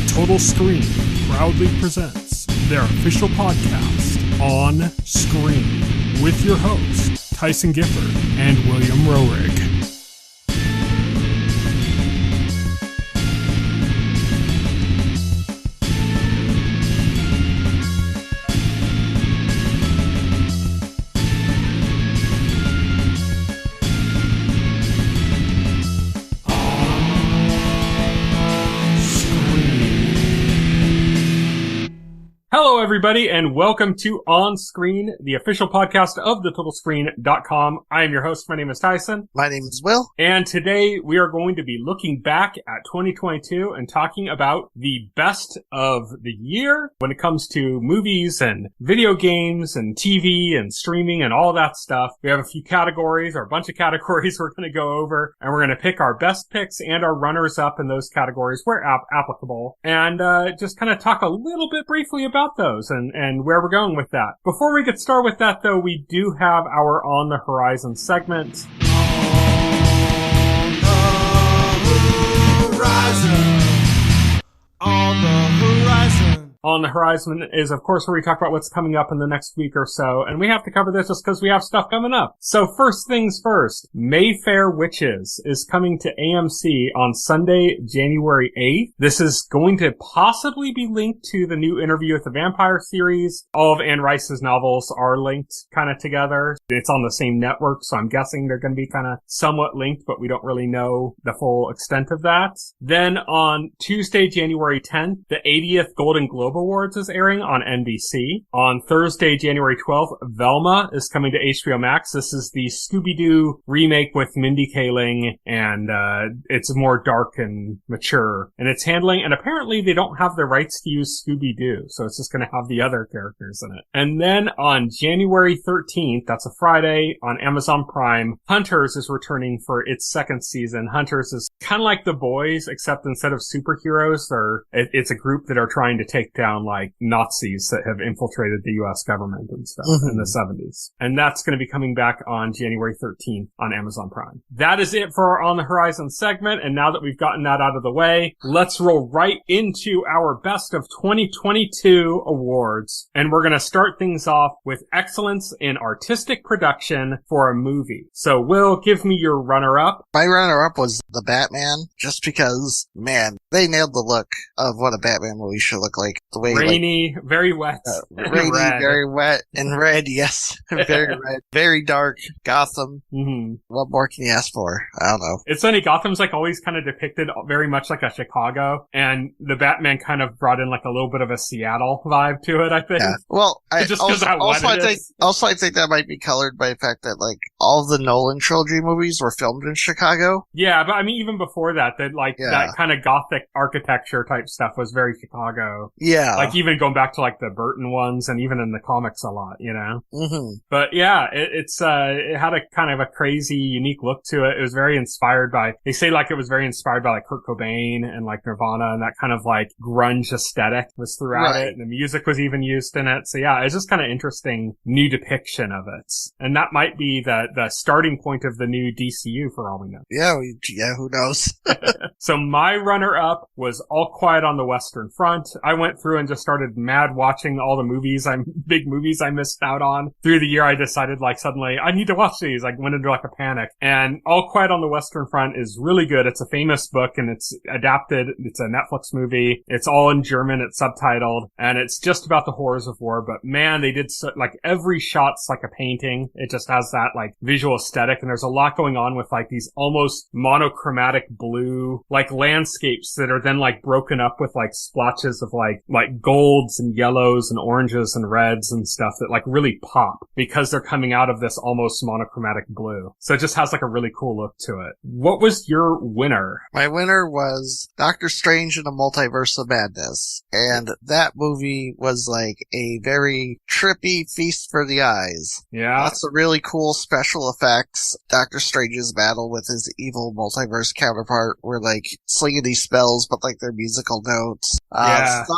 Total Screen proudly presents their official podcast, On Screen, with your hosts, Tyson Gifford and William Rohrig. Hello, everybody, and welcome to On Screen, the official podcast of TheTotalScreen.com. I am your host. My name is Tyson. My name is Will. And today we are going to be looking back at 2022 and talking about the best of the year when it comes to movies and video games and TV and streaming and all that stuff. We have a few categories, or a bunch of categories we're going to go over, and we're going to pick our best picks and our runners-up in those categories where applicable, and just kind of talk a little bit briefly about those and where we're going with that. Before we get started with that, though, we do have our On the Horizon segment. On the Horizon is, of course, where we talk about what's coming up in the next week or so, and we have to cover this just because we have stuff coming up. So first things first, Mayfair Witches is coming to AMC on Sunday, January 8th. This is going to possibly be linked to the new Interview with the Vampire series. All of Anne Rice's novels are linked kind of together. It's on the same network, so I'm guessing they're going to be kind of somewhat linked, but we don't really know the full extent of that. Then on Tuesday, January 10th, the 80th Golden Globe Awards is airing on NBC. On Thursday, January 12th, Velma is coming to HBO Max. This is the Scooby-Doo remake with Mindy Kaling, and it's more dark and mature in its handling, and apparently they don't have the rights to use Scooby-Doo, so it's just going to have the other characters in it. And then on January 13th, that's a Friday, on Amazon Prime, Hunters is returning for its second season. Hunters is kind of like The Boys, except instead of superheroes, it's a group that are trying to take down like Nazis that have infiltrated the U.S. government and stuff in the 70s. And that's going to be coming back on January 13th on Amazon Prime. That is it for our On the Horizon segment. And now that we've gotten that out of the way, let's roll right into our best of 2022 awards. And we're going to start things off with excellence in artistic production for a movie. So Will, give me your runner-up. My runner-up was The Batman, just because, man, they nailed the look of what a Batman movie should look like. The way, rainy, like, very wet. Rainy, very wet, and red, yes. Very red. Very dark. Gotham. Mm-hmm. What more can you ask for? I don't know. It's funny, Gotham's like always kind of depicted very much like a Chicago, and the Batman kind of brought in like a little bit of a Seattle vibe to it, I think. Yeah. Well, I think that might be colored by the fact that like all the Nolan trilogy movies were filmed in Chicago. Yeah, but I mean, even before that, that kind of gothic architecture type stuff was very Chicago. Yeah. Like even going back to like the Burton ones and even in the comics a lot, you know? Mm-hmm. But yeah, it had a kind of a crazy, unique look to it. It was very inspired by, they say like it was very inspired by like Kurt Cobain and like Nirvana, and that kind of like grunge aesthetic was throughout it. And the music was even used in it. So yeah, it's just kind of interesting new depiction of it. And that might be the starting point of the new DCU for all we know. Yeah, who knows? So my runner-up was All Quiet on the Western Front. I went through and just started mad watching all the big movies I missed out on. Through the year, I decided like suddenly, I need to watch these. I went into like a panic. And All Quiet on the Western Front is really good. It's a famous book and it's adapted. It's a Netflix movie. It's all in German. It's subtitled and it's just about the horrors of war. But man, they did like every shot's like a painting. It just has that like visual aesthetic, and there's a lot going on with like these almost monochromatic blue like landscapes that are then like broken up with like splotches of like golds and yellows and oranges and reds and stuff that like really pop because they're coming out of this almost monochromatic blue. So it just has like a really cool look to it. What was your winner? My winner was Doctor Strange in the Multiverse of Madness. And that movie was like a very a trippy feast for the eyes. Yeah. Lots of really cool special effects. Doctor Strange's battle with his evil multiverse counterpart were like slinging these spells, but like they're musical notes.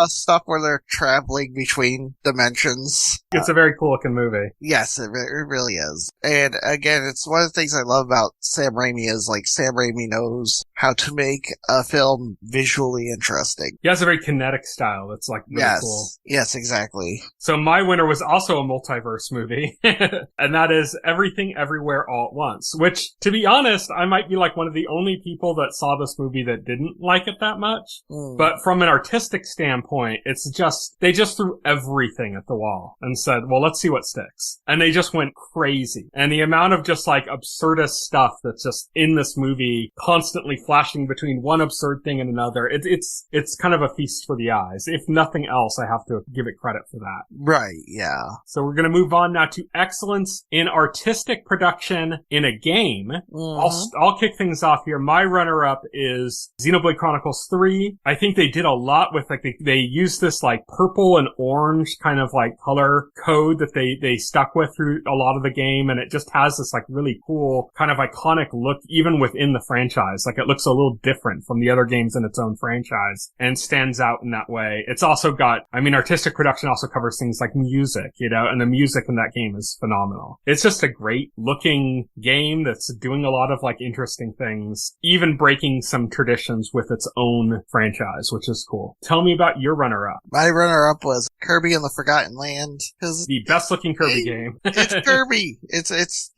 Stuff where they're traveling between dimensions. It's a very cool looking movie. Yes, it really is. And again, it's one of the things I love about Sam Raimi is like Sam Raimi knows how to make a film visually interesting. He has a very kinetic style that's like really cool. Yes, exactly. So my winner was also a multiverse movie, and that is Everything Everywhere All at Once, which, to be honest, I might be like one of the only people that saw this movie that didn't like it that much. But from an artistic standpoint, it's just, they just threw everything at the wall and said, well, let's see what sticks. And they just went crazy. And the amount of just like absurdist stuff that's just in this movie, constantly flashing between one absurd thing and another, it's kind of a feast for the eyes. If nothing else, I have to give it credit for that. Right, yeah. So we're going to move on now to excellence in artistic production in a game. I'll kick things off here. My runner-up is Xenoblade Chronicles 3. I think they did a lot with, like, they used this, like, purple and orange kind of, like, color code that they stuck with through a lot of the game, and it just has this, like, really cool, kind of iconic look even within the franchise. Like, it looks a little different from the other games in its own franchise and stands out in that way. It's also got, I mean, artistic production also covers things like music, you know, and the music in that game is phenomenal. It's just a great looking game that's doing a lot of, like, interesting things, even breaking some traditions with its own franchise, which is cool. Tell me about your runner-up. My runner-up was Kirby and the Forgotten Land. The best looking Kirby game. It's Kirby. It's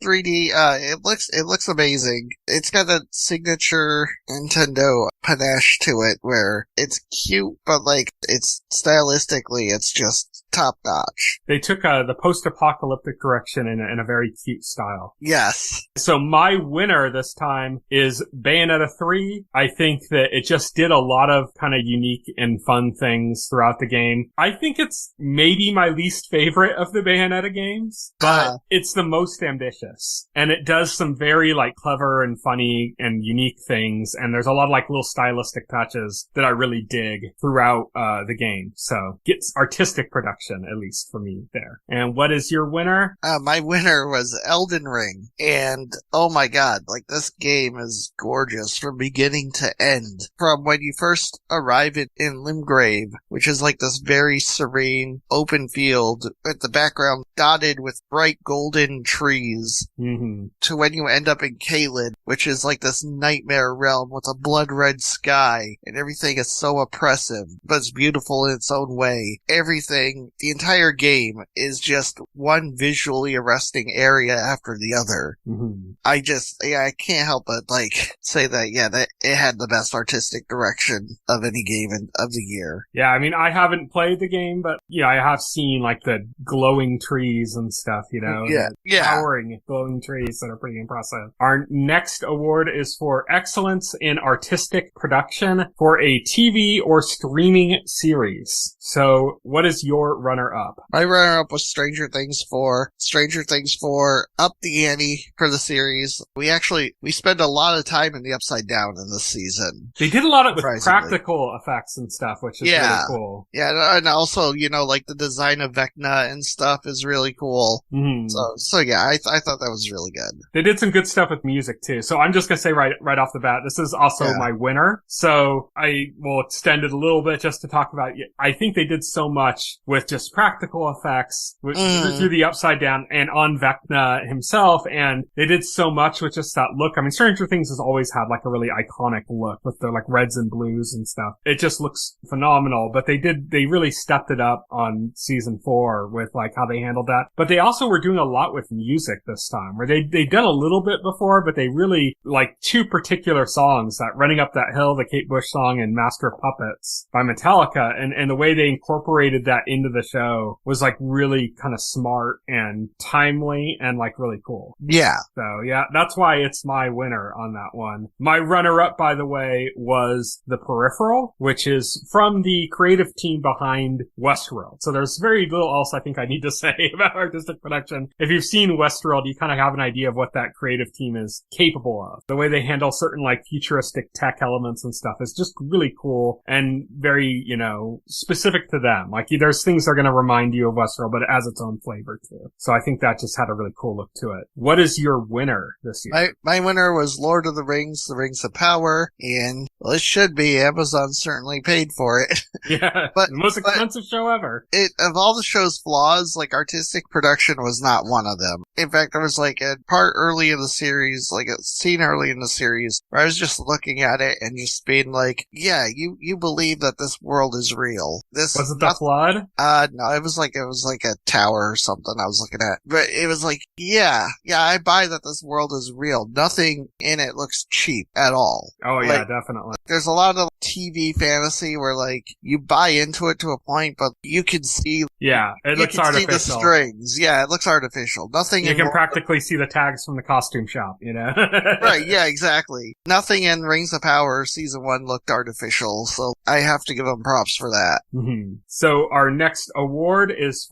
3D. It looks amazing. It's got that signature Nintendo panache to it where it's cute, but like it's stylistically, it's just top notch. They took the post-apocalyptic direction in a very cute style. Yes. So my winner this time is Bayonetta 3. I think that it just did a lot of kind of unique and fun things throughout the game. I think it's maybe my least favorite of the Bayonetta games, but it's the most ambitious. And it does some very like clever and funny and unique things. And there's a lot of like little stylistic touches that I really dig throughout the game. So gets artistic production, at least for me there. And what is your winner? My winner was Elden Ring. And oh my god, like this game is gorgeous from beginning to end. From when you first arrive in Limgrave, which is like this very serene open field with the background dotted with bright golden trees, to when you end up in Caelid, which is like this nightmare realm with a blood red sky, and everything is so oppressive, but it's beautiful in its own way. Everything, the entire game is just one visually arresting area after the other. I can't help but like say that it had the best artistic direction of any game of the year. Yeah, I mean, I haven't played the game, but yeah, I have seen like the glowing trees and stuff, you know, towering glowing trees that are pretty impressive. Our next award is for excellence in artistic production for a TV or streaming series. So what is your runner-up? My runner-up was Stranger Things 4. Stranger Things 4 upped the ante for the series. We spent a lot of time in the Upside Down in this season. They did a lot with practical effects and stuff, which is really cool. Yeah, and also, you know, like the design of Vecna and stuff is really cool. So yeah, I thought that was really good. They did some good stuff with music too. So I'm just gonna say right off the bat, this is also my winner. So I will extend it a little bit just to talk about it. I think they did so much with just practical effects through the Upside Down and on Vecna himself, and they did so much with just that look. I mean, Stranger Things has always had like a really iconic look with the like reds and blues and stuff. It just looks phenomenal, but they really stepped it up on season 4 with like how they handled that. But they also were doing a lot with music this time, where they'd done a little bit before, but they really like 2 particular songs, that Running Up That Hill, the Kate Bush song, and Master of Puppets by Metallica, and the way they incorporated that into the show was like really kind of smart and timely and like really cool. Yeah. So yeah, that's why it's my winner on that one. My runner-up, by the way, was The Peripheral, which is from the creative team behind Westworld. So there's very little else I think I need to say about artistic production. If you've seen Westworld, you kind of have an idea of what that creative team is capable of. The way they handle certain like futuristic tech elements and stuff is just really cool and very, you know, specific to them. Like there's things things are going to remind you of Westworld, but it has its own flavor too. So I think that just had a really cool look to it. What is your winner this year? My winner was Lord of the Rings, The Rings of Power, and well, it should be. Amazon certainly paid for it. Yeah, but the most expensive show ever. Of all the show's flaws, like artistic production was not one of them. In fact, there was like a part early in the series, like a scene early in the series, where I was just looking at it and just being like, yeah, you believe that this world is real. Was it the flood? No, it was like a tower or something I was looking at. But it was like, yeah, I buy that this world is real. Nothing in it looks cheap at all. Oh yeah, definitely. There's a lot of TV fantasy where like you buy into it to a point, but you can see. Yeah, it looks artificial. See the strings. Yeah, it looks artificial. Nothing. You can practically see the tags from the costume shop, you know? Right, yeah, exactly. Nothing in Rings of Power Season 1 looked artificial, so I have to give them props for that. Mm-hmm. So our next award is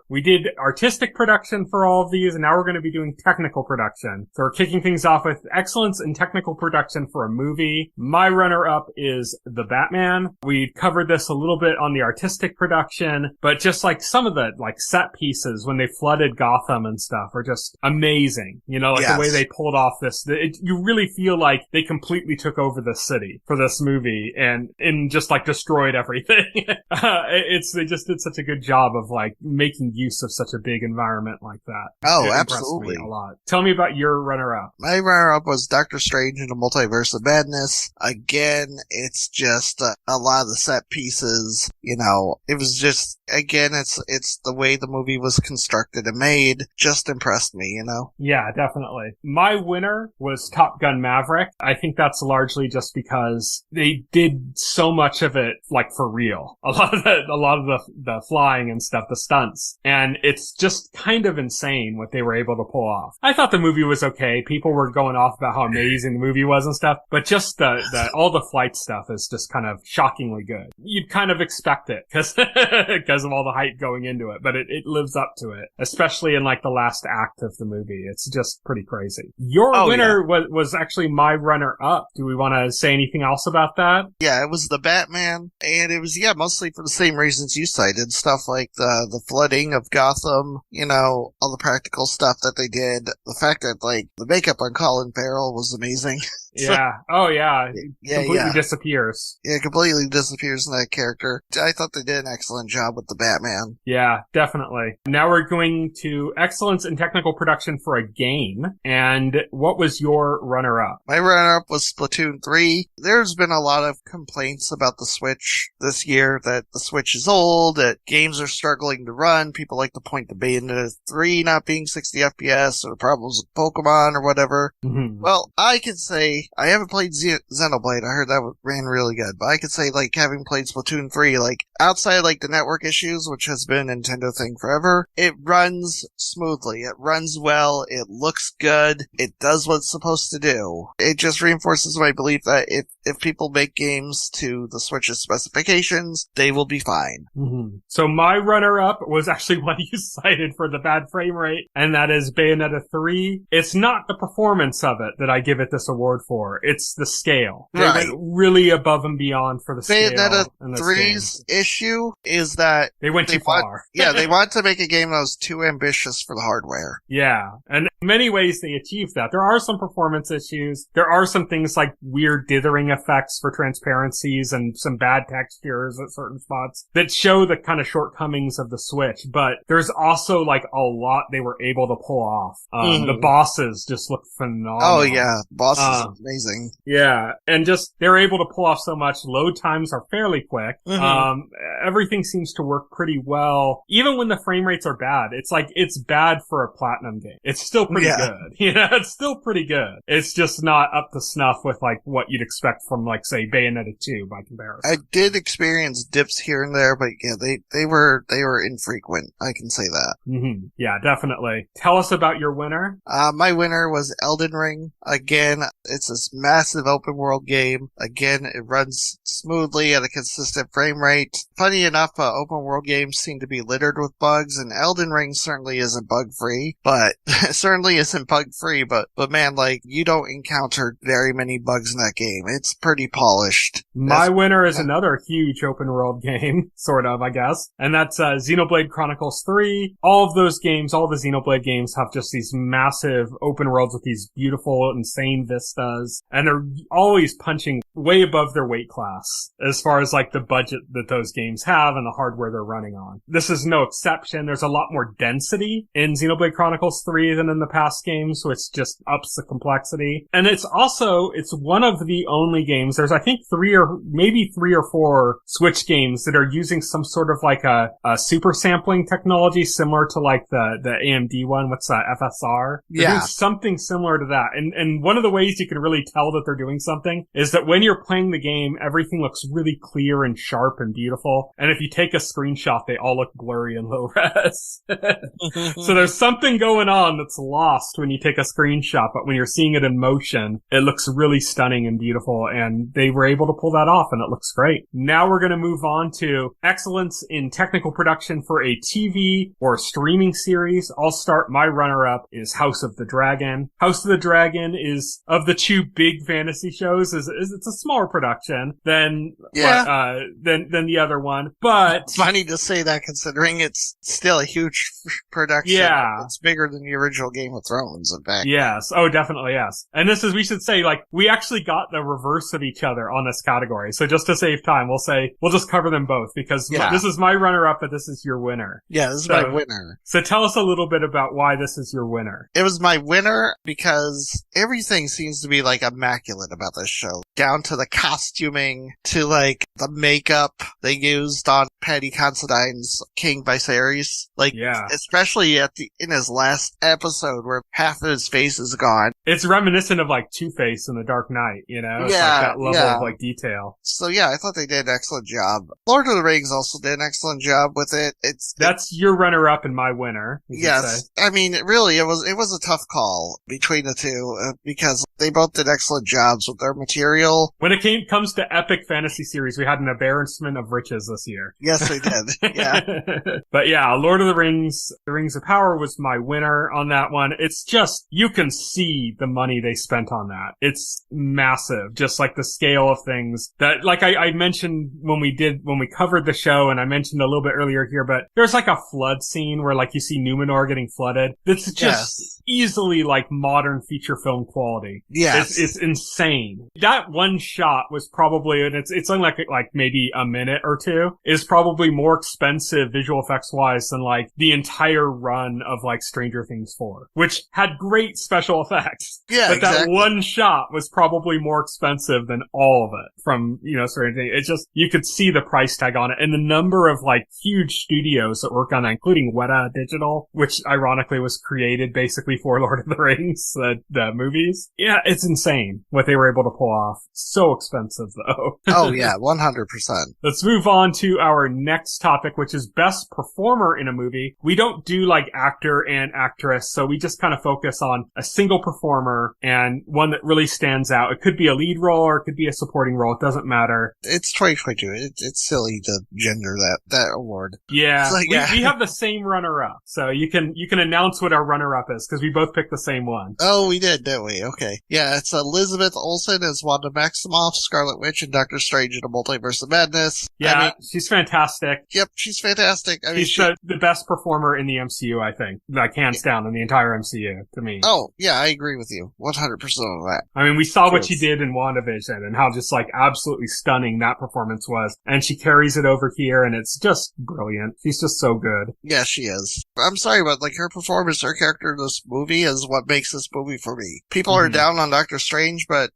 we did artistic production for all of these, and now we're going to be doing technical production. So we're kicking things off with excellence in technical production for a movie. My runner-up is The Batman. We covered this a little bit on the artistic production, but just like some of the like set pieces when they flooded Gotham and stuff are just amazing. You know, like the way they pulled off this, you really feel like they completely took over the city for this movie and just like destroyed everything. They just did such a good job of like making use of such a big environment like that. Oh, it absolutely. Me a lot. Tell me about your runner-up. My runner-up was Doctor Strange in the Multiverse of Madness. Again, it's just a lot of the set pieces. You know, it was just, again, it's the way the movie was constructed and made just impressed me, you know? Yeah, definitely. My winner was Top Gun Maverick. I think that's largely just because they did so much of it like for real. A lot of the flying and stuff, the stunts. And it's just kind of insane what they were able to pull off. I thought the movie was okay. People were going off about how amazing the movie was and stuff, but just all the flight stuff is just kind of shockingly good. You'd kind of expect it because of all the hype going into it, but it lives up to it, especially in like the last act of the movie. It's just pretty crazy. Your winner was actually my runner-up. Do we want to say anything else about that? Yeah, it was The Batman, and it was, mostly for the same reasons you cited. Stuff like the flooding of Gotham, you know, all the practical stuff that they did. The fact that, like, the makeup on Colin Farrell was amazing. Yeah. Oh, yeah. Completely disappears. Yeah, completely disappears in that character. I thought they did an excellent job with the Batman. Yeah, definitely. Now we're going to excellence in technical production for a game. And what was your runner-up? My runner-up was Splatoon 3. There's been a lot of complaints about the Switch this year, that the Switch is old, that games are struggling to run. People like to point to Bayonetta 3 not being 60 FPS, or problems with Pokemon or whatever. Mm-hmm. Well, I can say I haven't played Xenoblade. I heard that ran really good. But I could say, like, having played Splatoon 3, like, outside, like, the network issues, which has been a Nintendo thing forever, it runs smoothly. It runs well. It looks good. It does what it's supposed to do. It just reinforces my belief that if people make games to the Switch's specifications, they will be fine. Mm-hmm. So my runner-up was actually one you cited for the bad frame rate, and that is Bayonetta 3. It's not the performance of it that I give it this award for. It's the scale. They went really above and beyond for the scale. Bayonetta 3's issue is that they went too far. They wanted to make a game that was too ambitious for the hardware. Yeah, and in many ways they achieved that. There are some performance issues. There are some things like weird dithering effects for transparencies and some bad textures at certain spots that show the kind of shortcomings of the Switch. But there's also like a lot they were able to pull off. The bosses just look phenomenal. Oh yeah, bosses. Amazing. Yeah, and just they're able to pull off so much. Load times are fairly quick. Everything seems to work pretty well. Even when the frame rates are bad, it's like it's bad for a platinum game. It's still pretty good. You know, it's still pretty good. It's just not up to snuff with like what you'd expect from like say Bayonetta 2 by comparison. I did experience dips here and there, but yeah, they were infrequent. I can say that. Mm-hmm. Yeah, definitely. Tell us about your winner. My winner was Elden Ring. Again, it's It's this massive open world game. Again, it runs smoothly at a consistent frame rate. Funny enough, open world games seem to be littered with bugs, and Elden Ring certainly isn't bug free, but man, like, you don't encounter very many bugs in that game. It's pretty polished. My winner is another huge open world game, sort of, I guess. And that's Xenoblade Chronicles 3. All of those games, all the Xenoblade games have just these massive open worlds with these beautiful, insane vistas. And they're always punching way above their weight class as far as like the budget that those games have and the hardware they're running on. This is no exception. There's a lot more density in Xenoblade Chronicles 3 than in the past games, which just ups the complexity. And it's one of the only games, there's I think three or four Switch games that are using some sort of like a super sampling technology similar to like the AMD one. What's that? FSR? They're doing something similar to that. And one of the ways you can really tell that they're doing something is that when you're playing the game, everything looks really clear and sharp and beautiful. And if you take a screenshot, they all look blurry and low res. So there's something going on that's lost when you take a screenshot, but when you're seeing it in motion, it looks really stunning and beautiful. And they were able to pull that off, and it looks great. Now we're going to move on to excellence in technical production for a TV or streaming series. I'll start. My runner-up is House of the Dragon. House of the Dragon is, of the two big fantasy shows, is it's a smaller production than the other one. But funny to say that, considering it's still a huge production. Yeah, it's bigger than the original Game of Thrones, in fact. Yes. Oh, definitely. Yes. And we should say, like, we actually got the reverse of each other on this category. So just to save time, we'll just cover them both because this is my runner-up, but this is your winner. Yeah, this is my winner. So tell us a little bit about why this is your winner. It was my winner because everything seems to be like immaculate about this show, down to the costuming, to like the makeup they used on Paddy Considine's King Viserys. Like, especially in his last episode where half of his face is gone. It's reminiscent of like Two-Face in The Dark Knight, you know? It's like that level of like detail. So yeah, I thought they did an excellent job. Lord of the Rings also did an excellent job with it. That's your runner-up and my winner. Yes. I mean, really, it was a tough call between the two because they both did excellent jobs with their material. When it comes to epic fantasy series, we had an embarrassment of riches this year. Yes, they did. Yeah. But yeah, Lord of the Rings of Power was my winner on that one. It's just, you can see the money they spent on that. It's massive. Just like the scale of things that, like I mentioned when we covered the show, and I mentioned a little bit earlier here, but there's like a flood scene where like you see Numenor getting flooded. It's just easily like modern feature film quality. Yes. It's insane. That one shot was probably, and it's only like maybe a minute or two, is probably more expensive visual effects wise than like the entire run of like Stranger Things 4, which had great special effects. Yeah, but exactly. That one shot was probably more expensive than all of it from, Stranger Things. It's just, you could see the price tag on it and the number of like huge studios that work on that, including Weta Digital, which ironically was created basically for Lord of the Rings, the movies. Yeah, it's insane what they were able to pull off. So expensive though. Oh yeah, 100%. Let's move on to our next topic, which is best performer in a movie. We don't do like actor and actress, so we just kind of focus on a single performer and one that really stands out. It could be a lead role or it could be a supporting role. It doesn't matter. It's 2022. It's silly to gender that award. Yeah, like, we have the same runner-up, so you can announce what our runner-up is because we both picked the same one. Oh, we did, didn't we? Okay. Yeah, it's Elizabeth Olsen as Wanda Maximoff, Scarlet Witch, and Doctor Strange in the Multiverse of Madness. Yeah, she's fantastic. Yep, she's fantastic. She's the best performer in the MCU, I think. Like, hands down in the entire MCU, to me. Oh, yeah, I agree with you. 100% of that. I mean, we saw what she did in WandaVision and how just, like, absolutely stunning that performance was. And she carries it over here, and it's just brilliant. She's just so good. Yeah, she is. I'm sorry, but, like, her performance, her character in this movie is what makes this movie for me. People are down on Doctor Strange, but,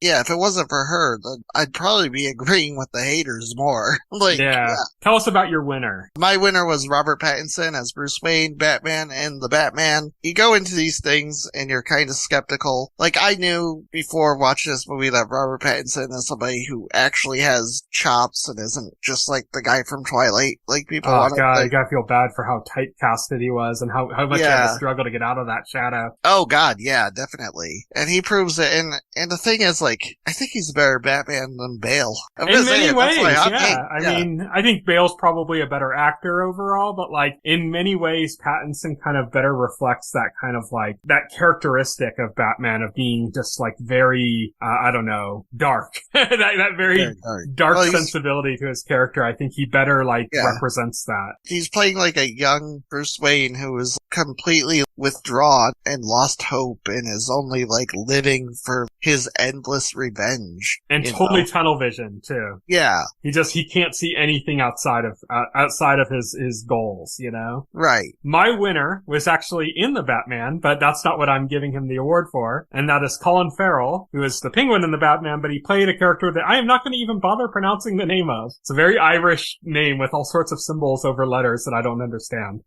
yeah, if it wasn't for her, then I'd probably be agreeing with the haters more. Yeah. Tell us about your winner. My winner was Robert Pattinson as Bruce Wayne, Batman, and the Batman. You go into these things and you're kind of skeptical. Like, I knew before watching this movie that Robert Pattinson is somebody who actually has chops and isn't just like the guy from Twilight. Like, people want to... God, you gotta feel bad for how typecasted he was and how much of to struggle to get out of that shadow. Oh God, yeah, definitely. And he proves it. And the thing is, like, I think he's a better Batman than Bale. In many ways, yeah. I mean, I think Bale's probably a better actor overall, but like, in many ways, Pattinson kind of better reflects that kind of like, that characteristic of Batman of being just like very, I don't know, dark. that very dark sensibility to his character. I think he better like represents that. He's playing like a young Bruce Wayne who is completely withdrawn and lost hope and is only like living for his endless revenge. And totally tunnel vision too. Yeah. He can't see anything outside of his goals, you know? Right. My winner was actually in the Batman, but that's not what I'm giving him the award for. And that is Colin Farrell, who is the Penguin in the Batman, but he played a character that I am not going to even bother pronouncing the name of. It's a very Irish name with all sorts of symbols over letters that I don't understand.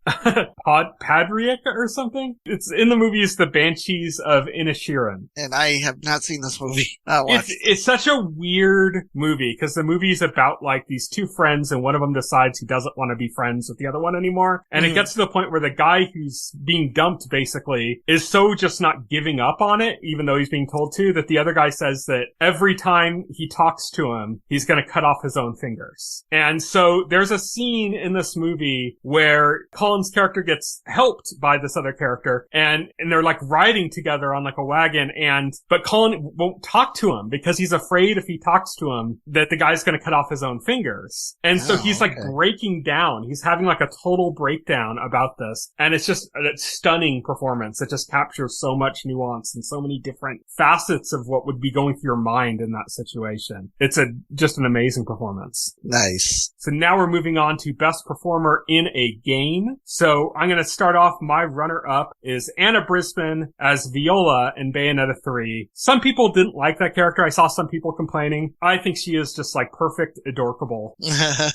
Padriak or something? It's in the movies The Banshees of Inisherin. And I have not seen this movie. It's such a weird movie, because the movie is about like these two friends and one of them decides he doesn't want to be friends with the other one anymore. And it gets to the point where the guy who's being dumped basically is so just not giving up on it, even though he's being told to, that the other guy says that every time he talks to him, he's going to cut off his own fingers. And so there's a scene in this movie where Colin's character gets helped by this other character, and they're like riding together on like a wagon, but Colin won't talk to him because he's afraid if he talks to him that the guy's going to cut off his own fingers. And so he's like breaking down. He's having like a total breakdown about this. And it's just a stunning performance. It just captures so much nuance and so many different facets of what would be going through your mind in that situation. It's just an amazing performance. Nice. So now we're moving on to Best Performer in a Game. So I'm going to start off. My runner-up is Anna Brisbane as Viola in Bayonetta 3. Some people didn't like that character. I saw some people complaining. I think she is just like perfect, adorkable.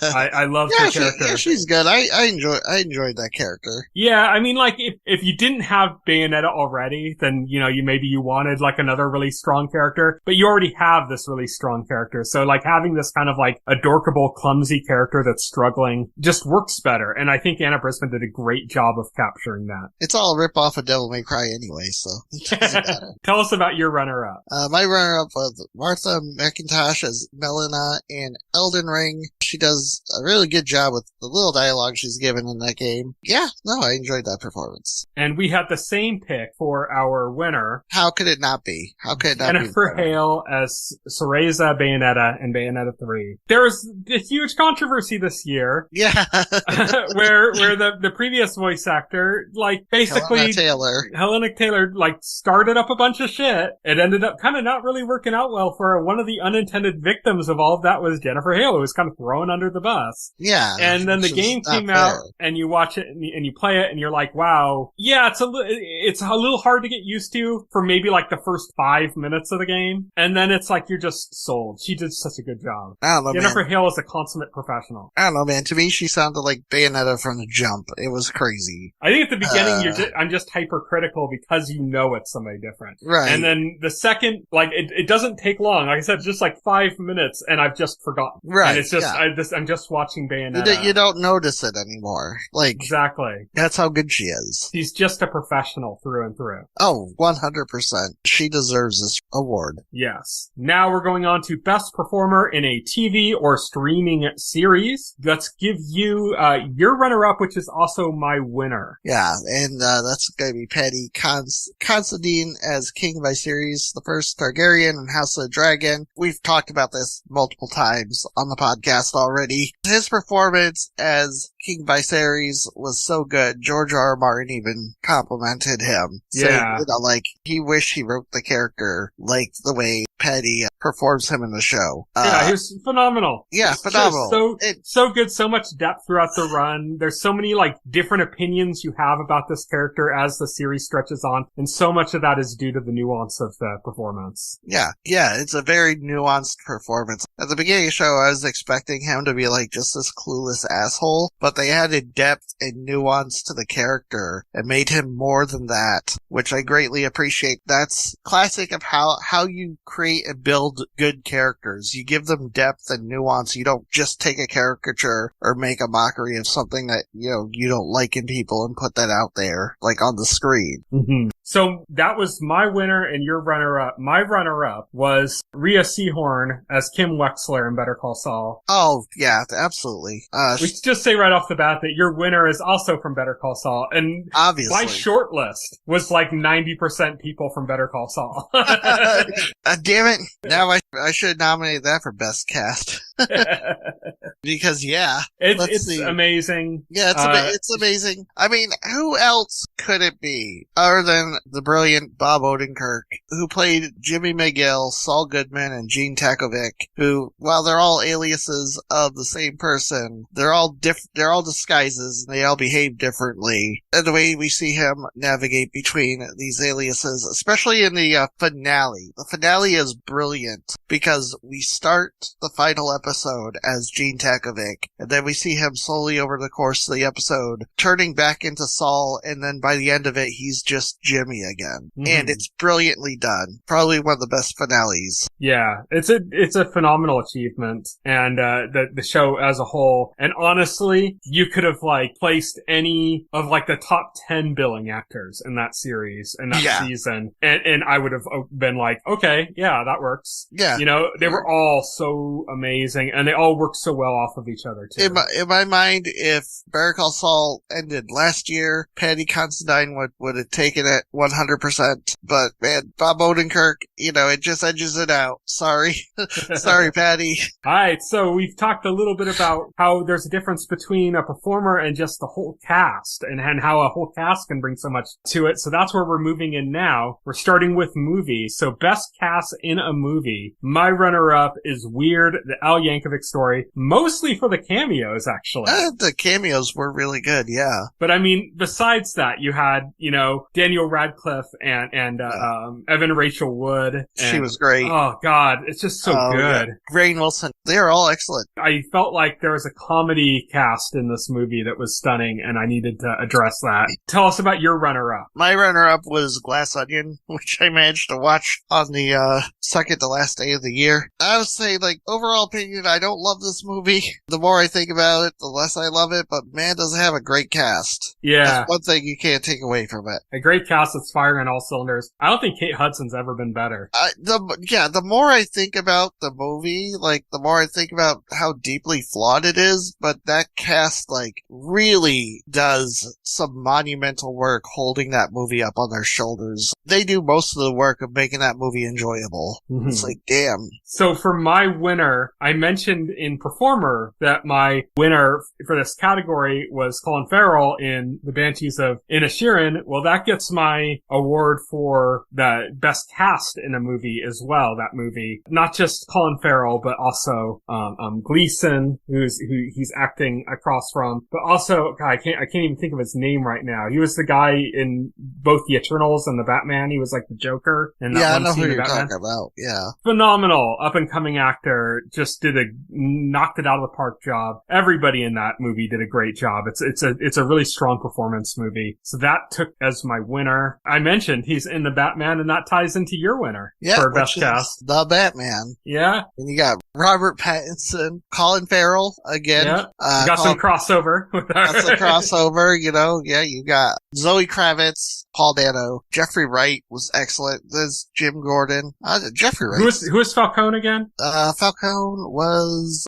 I love her character. Yeah, she's good. I enjoyed that character. Yeah, I mean, like, if you didn't have Bayonetta already, then, you know, you wanted like another really strong character, but you already have this really strong character. So like having this kind of like adorkable, clumsy character that's struggling just works better. And I think Anna Brisbane did a great job of capturing that. It's all a rip off of Devil May Cry anyway, so it doesn't matter. Tell us about your runner-up. My runner-up was Martha McIntosh as Melina in Elden Ring. She does a really good job with the little dialogue she's given in that game. Yeah, no, I enjoyed that performance. And we had the same pick for our winner. How could it not be? How could it not be? Jennifer Hale as Cereza Bayonetta in Bayonetta 3. There was a huge controversy this year. Yeah. where the previous voice actor, like, basically Helena Taylor, like, started up a bunch of shit. It ended up kind of not really working out well for her. One of the unintended victims of all of that was Jennifer Hale, who was kind of thrown under the bus. Yeah. And then the game came out, and you watch it, and you play it, and you're like, wow, yeah, it's a little hard to get used to for maybe like the first 5 minutes of the game. And then it's like you're just sold. She did such a good job. I don't know, Jennifer Hale is a consummate professional. I don't know, man. To me, she sounded like Bayonetta from the jump. It was crazy. I think at the beginning, I'm just hypercritical because you know it's somebody different. Right. And then the second, like, it doesn't take long. Like I said, just like 5 minutes, and I've just forgotten. Right. And it's just, I'm just watching Bayonetta. You don't notice it anymore. Like, exactly. That's how good she is. She's just a professional through and through. Oh, 100%. She deserves this award. Yes. Now we're going on to Best Performer in a TV or streaming series. Let's give you your runner-up, which is also my winner. Yeah, and that's going to be Paddy Considine as King Viserys, the first Targaryen in House of the Dragon. We've talked about this multiple times on the podcast already. His performance as King Viserys was so good. George R. Martin even complimented him. Yeah. Saying, you know, like, he wished he wrote the character like the way Paddy performs him in the show. Yeah, he was phenomenal. Yeah, phenomenal. So good, so much depth throughout the run. There's so many, like, different opinions you have about this character as the series stretches on, and so much of that is due to the nuance of the performance. Yeah, it's a very nuanced performance. At the beginning of the show, I was expecting him to be, like, just this clueless asshole, but they added depth and nuance to the character and made him more than that, which I greatly appreciate. That's classic of how you create create and build good characters. You give them depth and nuance. You don't just take a caricature or make a mockery of something that, you don't like in people and put that out there, like on the screen. Mm-hmm. So that was my winner and your runner-up. My runner-up was Rhea Seehorn as Kim Wexler in Better Call Saul. Oh, yeah, absolutely. We should just say right off the bat that your winner is also from Better Call Saul. And obviously. my short list was like 90% people from Better Call Saul. Damn it. Now I should nominate that for Best Cast. Because, yeah. It's amazing. Yeah, it's amazing. I mean, who else could it be other than the brilliant Bob Odenkirk, who played Jimmy McGill, Saul Goodman, and Gene Takovic, who, while they're all aliases of the same person, they're all disguises, and they all behave differently. And the way we see him navigate between these aliases, especially in the finale. The finale is brilliant, because we start the final episode as Gene Takovic, and then we see him slowly over the course of the episode turning back into Saul, and then by the end of it, he's just Jimmy again. Mm-hmm. And it's brilliantly done. Probably one of the best finales. Yeah, it's a phenomenal achievement, and the show as a whole. And honestly, you could have placed any of the top 10 billing actors in that series and that season, and I would have been like, okay, yeah, that works. Yeah, they were all so amazing, and they all worked so well off of each other too. In my mind, if Better Call Saul ended last year, Patty Considine would have taken it 100%. But man, Bob Odenkirk, it just edges it out. Sorry. Sorry, Patty. Alright, so we've talked a little bit about how there's a difference between a performer and just the whole cast, and how a whole cast can bring so much to it. So that's where we're moving in now. We're starting with movies. So best cast in a movie. My runner-up is Weird, the Al Yankovic story, mostly for the cameos, actually. The cameos were really good, yeah. But I mean, besides that, you had, Daniel Radcliffe and Evan Rachel Wood. She was great. Oh God, it's just so good. Yeah. Rainn Wilson. They are all excellent. I felt like there was a comedy cast in this movie that was stunning, and I needed to address that. Tell us about your runner-up. My runner-up was Glass Onion, which I managed to watch on the second to last day of the year. I would say, overall opinion, I don't love this movie. The more I think about it, the less I love it, but man, does it have a great cast. Yeah. That's one thing you can't take away from it. A great cast that's firing on all cylinders. I don't think Kate Hudson's ever been better. The more I think about the movie, the more I think about how deeply flawed it is, but that cast, really does some monumental work holding that movie up on their shoulders. They do most of the work of making that movie enjoyable. Mm-hmm. It's damn. So for my winner, I mentioned in Performer that my winner for this category was Colin Farrell in The Banshees of Inisherin. Well, that gets my award for the best cast in a movie as well, that movie. Not just Colin Farrell, but also Gleason, who he's acting across from. But also, God, I can't even think of his name right now. He was the guy in both the Eternals and the Batman. He was like the Joker in that one scene of Batman. Yeah, I know who you're talking about. Yeah. Phenomenal up-and-coming actor. Just knocked it out of the park job. Everybody in that movie did a great job. It's a really strong performance movie. So that took as my winner. I mentioned he's in the Batman, and that ties into your winner for best cast. The Batman. Yeah. And you got Robert Pattinson, Colin Farrell again. Yeah. You got some crossover with our... That's a crossover, Yeah, you got Zoe Kravitz, Paul Dano. Jeffrey Wright was excellent. There's Jim Gordon. Jeffrey Wright. Who was Falcone again? Falcone was...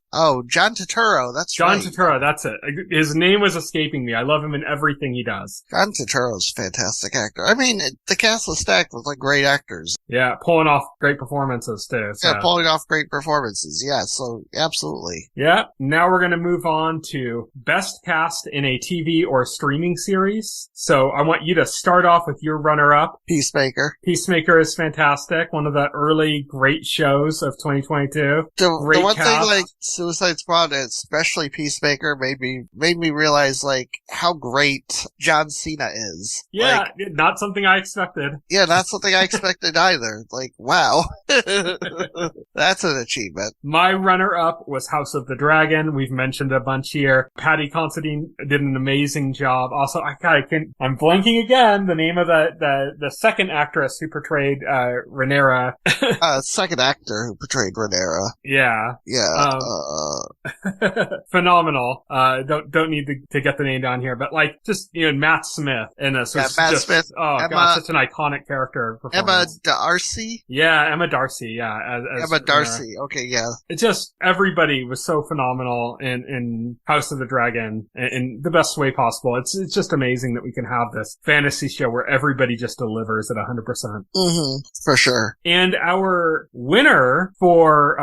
John Turturro. That's John right. Turturro, that's it. His name was escaping me. I love him in everything he does. John Turturro's a fantastic actor. I mean, the cast was stacked with great actors. Yeah, pulling off great performances too. So. Yeah, pulling off great performances. Yeah, so absolutely. Yeah, now we're going to move on to best cast in a TV or streaming series. So I want you to start off with your runner-up. Peacemaker. Peacemaker is fantastic. One of the early great shows of 2022. The one cast. Thing Suicide Squad, especially Peacemaker, made me realize how great John Cena is. Yeah, not something I expected. Yeah, not something I expected either. Wow. That's an achievement. My runner-up was House of the Dragon. We've mentioned a bunch here. Patty Considine did an amazing job. Also, I'm blanking again. The name of the second actress who portrayed Rhaenyra? Second actor who portrayed Rhaenyra. Yeah. Yeah. Phenomenal. Don't need to get the name down here, but like just Matt Smith in this was Matt just Smith, God, such an iconic character Emma performance. Darcy. Yeah, Emma Darcy. Yeah, as Emma Darcy. Okay, yeah. It just everybody was so phenomenal in House of the Dragon in the best way possible. It's just amazing that we can have this fantasy show where everybody just delivers at 100%. For sure. And our winner for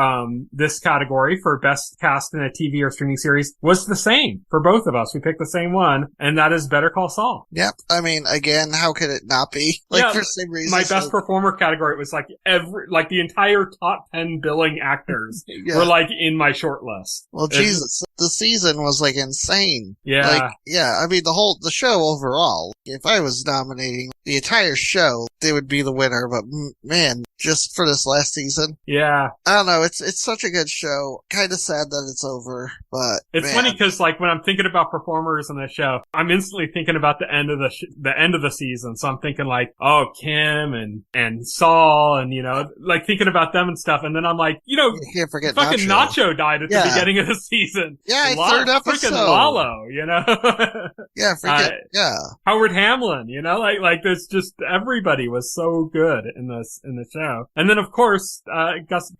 this category for best cast in a TV or streaming series was the same for both of us. We picked the same one, and that is Better Call Saul. Yep. I mean, again, how could it not be? Like, for the same reason. My best performer category was like the entire top 10 billing actors were like in my short list. Well, Jesus, the season was like insane. Yeah. Like, yeah, I mean, the show overall, if I was nominating the entire show, they would be the winner, but man, just for this last season. Yeah. I don't know, it's such a good show. Kind of sad that it's over, but it's funny because like when I'm thinking about performers in the show, I'm instantly thinking about the end of the end of the season. So I'm thinking like, oh, Kim and Saul and like thinking about them and stuff. And then I'm like, you can't forget fucking Nacho died at the beginning of the season. Yeah, third episode. Freaking Lalo, Yeah, yeah. Howard Hamlin, like there's just everybody was so good in the show. And then of course,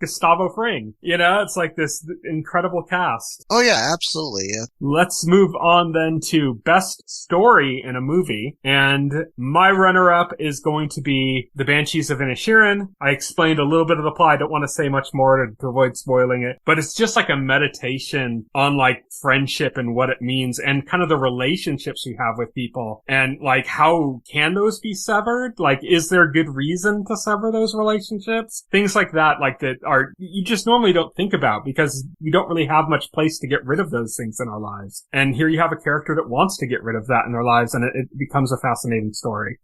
Gustavo Fring, it's like this incredible cast. Oh yeah, absolutely. Yeah. Let's move on then to best story in a movie. And my runner-up is going to be The Banshees of Inisherin. I explained a little bit of the plot. I don't want to say much more to avoid spoiling it, but it's just like a meditation on like friendship and what it means and kind of the relationships we have with people and like how can those be severed? Like, is there good reason to sever those relationships? Things like that, like that are, you just normally don't think about because we don't really have much place to get rid of those things in our lives. And here you have a character that wants to get rid of that in their lives and it becomes a fascinating story.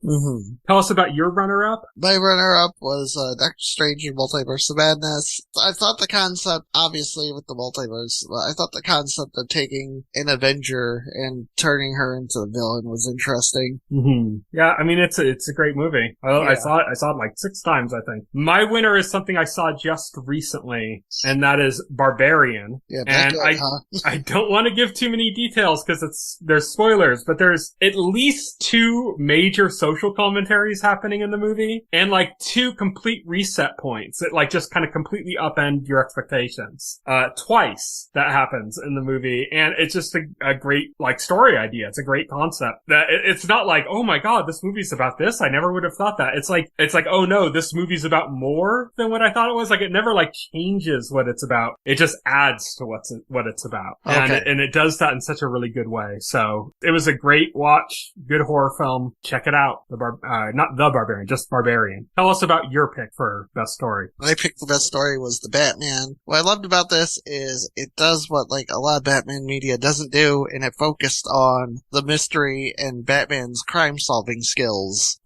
Tell us about your runner-up. My runner-up was Doctor Strange in Multiverse of Madness. I thought the concept, obviously with the multiverse, I thought the concept of taking an Avenger and turning her into a villain was interesting. Yeah, I mean, it's a great movie. I saw it like 6 times, I think. My winner is something I saw just recently, and that is Barbarian. Yeah, and I don't want to give too many details because there's spoilers, but there's at least 2 major social commentaries happening in the movie and like 2 complete reset points that like just kind of completely upend your expectations. Twice that happens in the movie, and it's just a great like story idea. It's a great concept. That it's not like, oh my god, this movie's about this. I never would have thought that. It's like, oh no, this movie's about more than what I thought it was. Like it never like changes what it's about. It just adds to what it's about. Okay. And it does that in such a really good way. So it was a great watch, good horror film. Check it out. Not The Barbarian, just Barbarian. Tell us about your pick for best story. My pick for best story was The Batman. What I loved about this is it does what like a lot of Batman media doesn't do, and it focused on the mystery and Batman's crime-solving skills.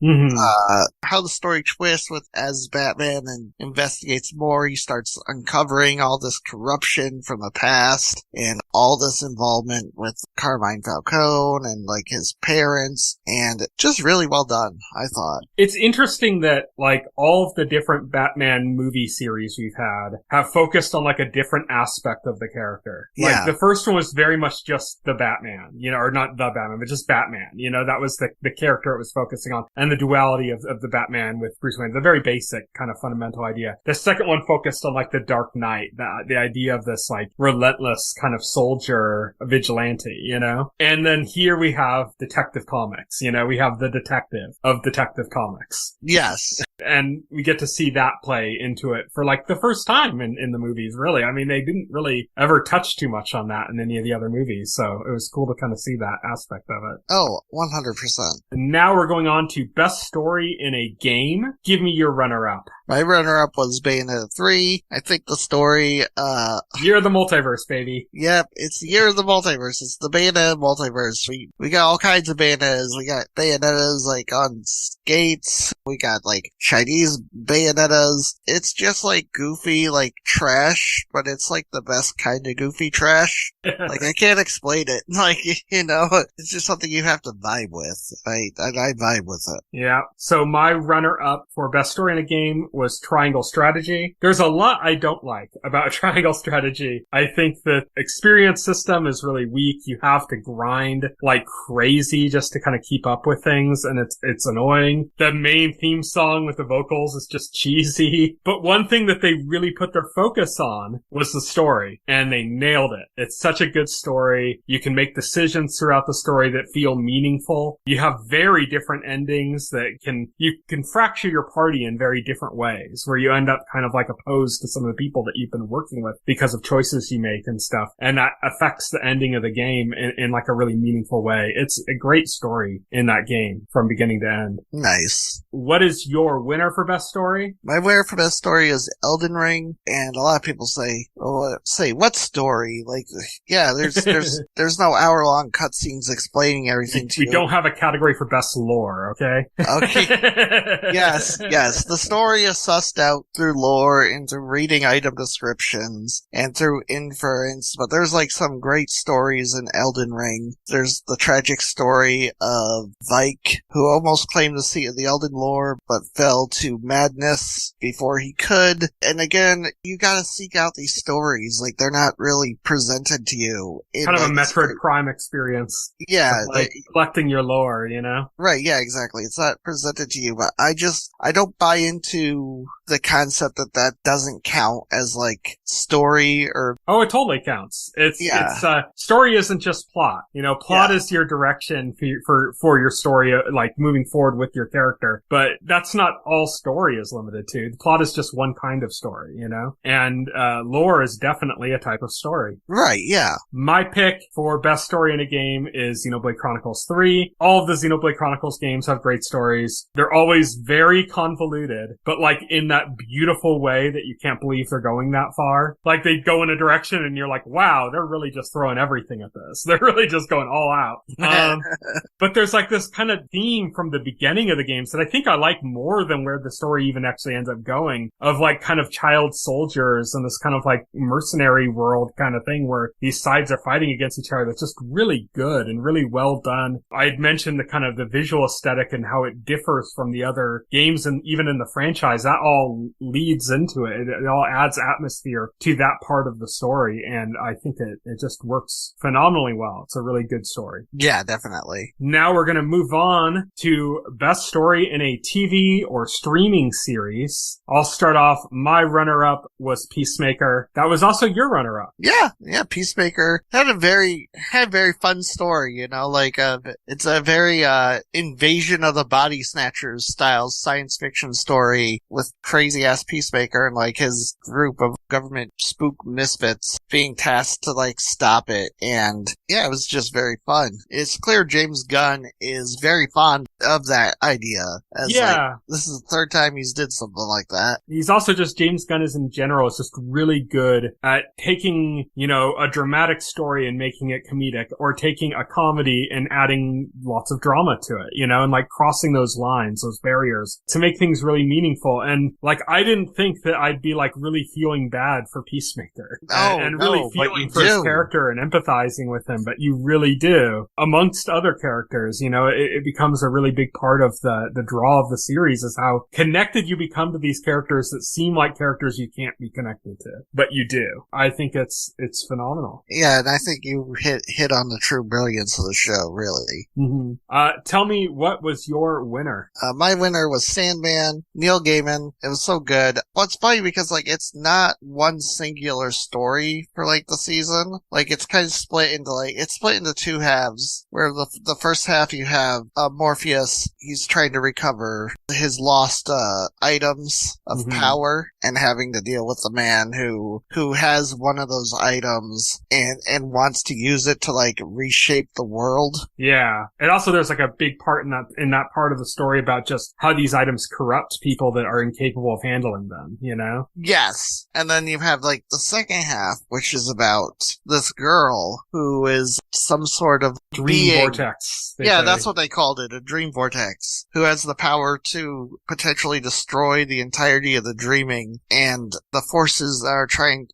How the story twists as Batman and investigates more, he starts uncovering all this corruption from the past and all this involvement with Carmine Falcone and like his parents, and just really well done, I thought. It's interesting that like all of the different Batman movie series we've had have focused on like a different aspect of the character. Yeah. Like the first one was very much just the Batman, or not the Batman, but just Batman. That was the character it was focusing on, and the duality of the Batman with Bruce Wayne, the very basic kind of fundamental idea. The second one focused on like the Dark Knight, the idea of this like relentless kind of soldier vigilante, And then here we have Detective Comics, we have the detective of Detective Comics. Yes. And we get to see that play into it for like the first time in the movies, really. I mean, they didn't really ever touch too much on that in any of the other movies, so it was cool to kind of see that aspect of it. Oh, 100%. And now we're going on to best story in a game. Give me your runner-up. My runner-up was Bayonetta 3. I think the story, Year of the multiverse, baby. Yep, it's the year of the multiverse. It's the Bayonetta multiverse. We got all kinds of Bayonettas. We got Bayonettas, like, on skates. We got, like, Chinese Bayonettas. It's just, like, goofy, like, trash, but it's, like, the best kind of goofy trash. Like, I can't explain it. Like, it's just something you have to vibe with. I vibe with it. Yeah. So my runner-up for best story in a game was Triangle Strategy. There's a lot I don't like about Triangle Strategy. I think the experience system is really weak. You have to grind like crazy just to kind of keep up with things, and it's annoying. The main theme song with the vocals is just cheesy. But one thing that they really put their focus on was the story, and they nailed it. It's such a good story. You can make decisions throughout the story that feel meaningful. You have very different endings that you can fracture your party in very different ways, where you end up kind of like opposed to some of the people that you've been working with because of choices you make and stuff. And that affects the ending of the game in like a really meaningful way. It's a great story in that game from beginning to end. Nice. What is your winner for best story? My winner for best story is Elden Ring, and a lot of people say, what story? Like, yeah, there's no hour-long cutscenes explaining everything to you. We don't have a category for best lore, okay? Okay. Yes. The story is sussed out through lore and through reading item descriptions and through inference, but there's like some great stories in Elden Ring. There's the tragic story of Vike, who almost claimed the seat of the Elden Lord, but fell to madness before he could. And again, you gotta seek out these stories. Like, they're not really presented to you. Kind of a Metroid Prime experience. Yeah. Like collecting your lore, you know? Right, yeah, exactly. It's not presented to you, but I don't buy into the concept that doesn't count as, like, story or... Oh, it totally counts. Story isn't just plot. You know, plot is your direction for your story, like, moving forward with your character. But that's not all story is limited to. The plot is just one kind of story, you know? And, lore is definitely a type of story. Right, yeah. My pick for best story in a game is Xenoblade Chronicles 3. All of the Xenoblade Chronicles games have great stories. They're always very convoluted, but like in that beautiful way that you can't believe they're going that far. Like they go in a direction and you're like, wow, they're really just throwing everything at this. They're really just going all out. But there's like this kind of theme from the beginning of the games that I think I like more than where the story even actually ends up going, of like kind of child soldiers and this kind of like mercenary world kind of thing where these sides are fighting against each other. That's just really good and really well done. I had mentioned the kind of the visual aesthetic and how it differs from the other games, and even in the franchise, that all leads into it. It all adds atmosphere to that part of the story, and I think it just works phenomenally well. It's a really good story. Yeah, definitely. Now we're going to move on to best story in a TV or streaming series. I'll start off. My runner-up was Peacemaker. That was also your runner-up. Yeah, Peacemaker had a very fun story, you know, like, it's a very, Invasion of the Body Snatchers style science fiction story with crazy ass Peacemaker and like his group of government spook misfits being tasked to like stop it. And yeah, it was just very fun. It's clear James Gunn is very fond of that idea. Like, this is the third time he's did something like that. He's also just, James Gunn is in general is just really good at taking, you know, a dramatic story and making it comedic, or taking a comedy and adding lots of drama to it, you know, and like crossing those lines, those barriers to make things really meaningful. And like, I didn't think that I'd be like really feeling bad for Peacemaker and really feeling for his character and empathizing with him, but you really do. Amongst other characters, you know, it becomes a really big part of the draw of the series, is how connected you become to these characters that seem like characters you can't be connected to, but you do. I think it's phenomenal. Yeah, and I think you hit on the true brilliance of the show, really. Mm-hmm. Tell me, what was your winner? My winner was Sandman, Neil Gaiman. It was so good. Well, it's funny because, like, it's not one singular story for, like, the season. Like, it's kind of split into two halves, where the first half you have Morpheus. He's trying to recover his lost items of power, and having to deal with the man who has one of those items and wants to use it to like reshape the world. Yeah. And also there's like a big part in that part of the story about just how these items corrupt people that are incapable of handling them, you know? Yes. And then you have like the second half, which is about this girl who is some sort of Dream vortex. Yeah, that's what they called it, a dream vortex, who has the power to potentially destroy the entirety of the dreaming, and the forces that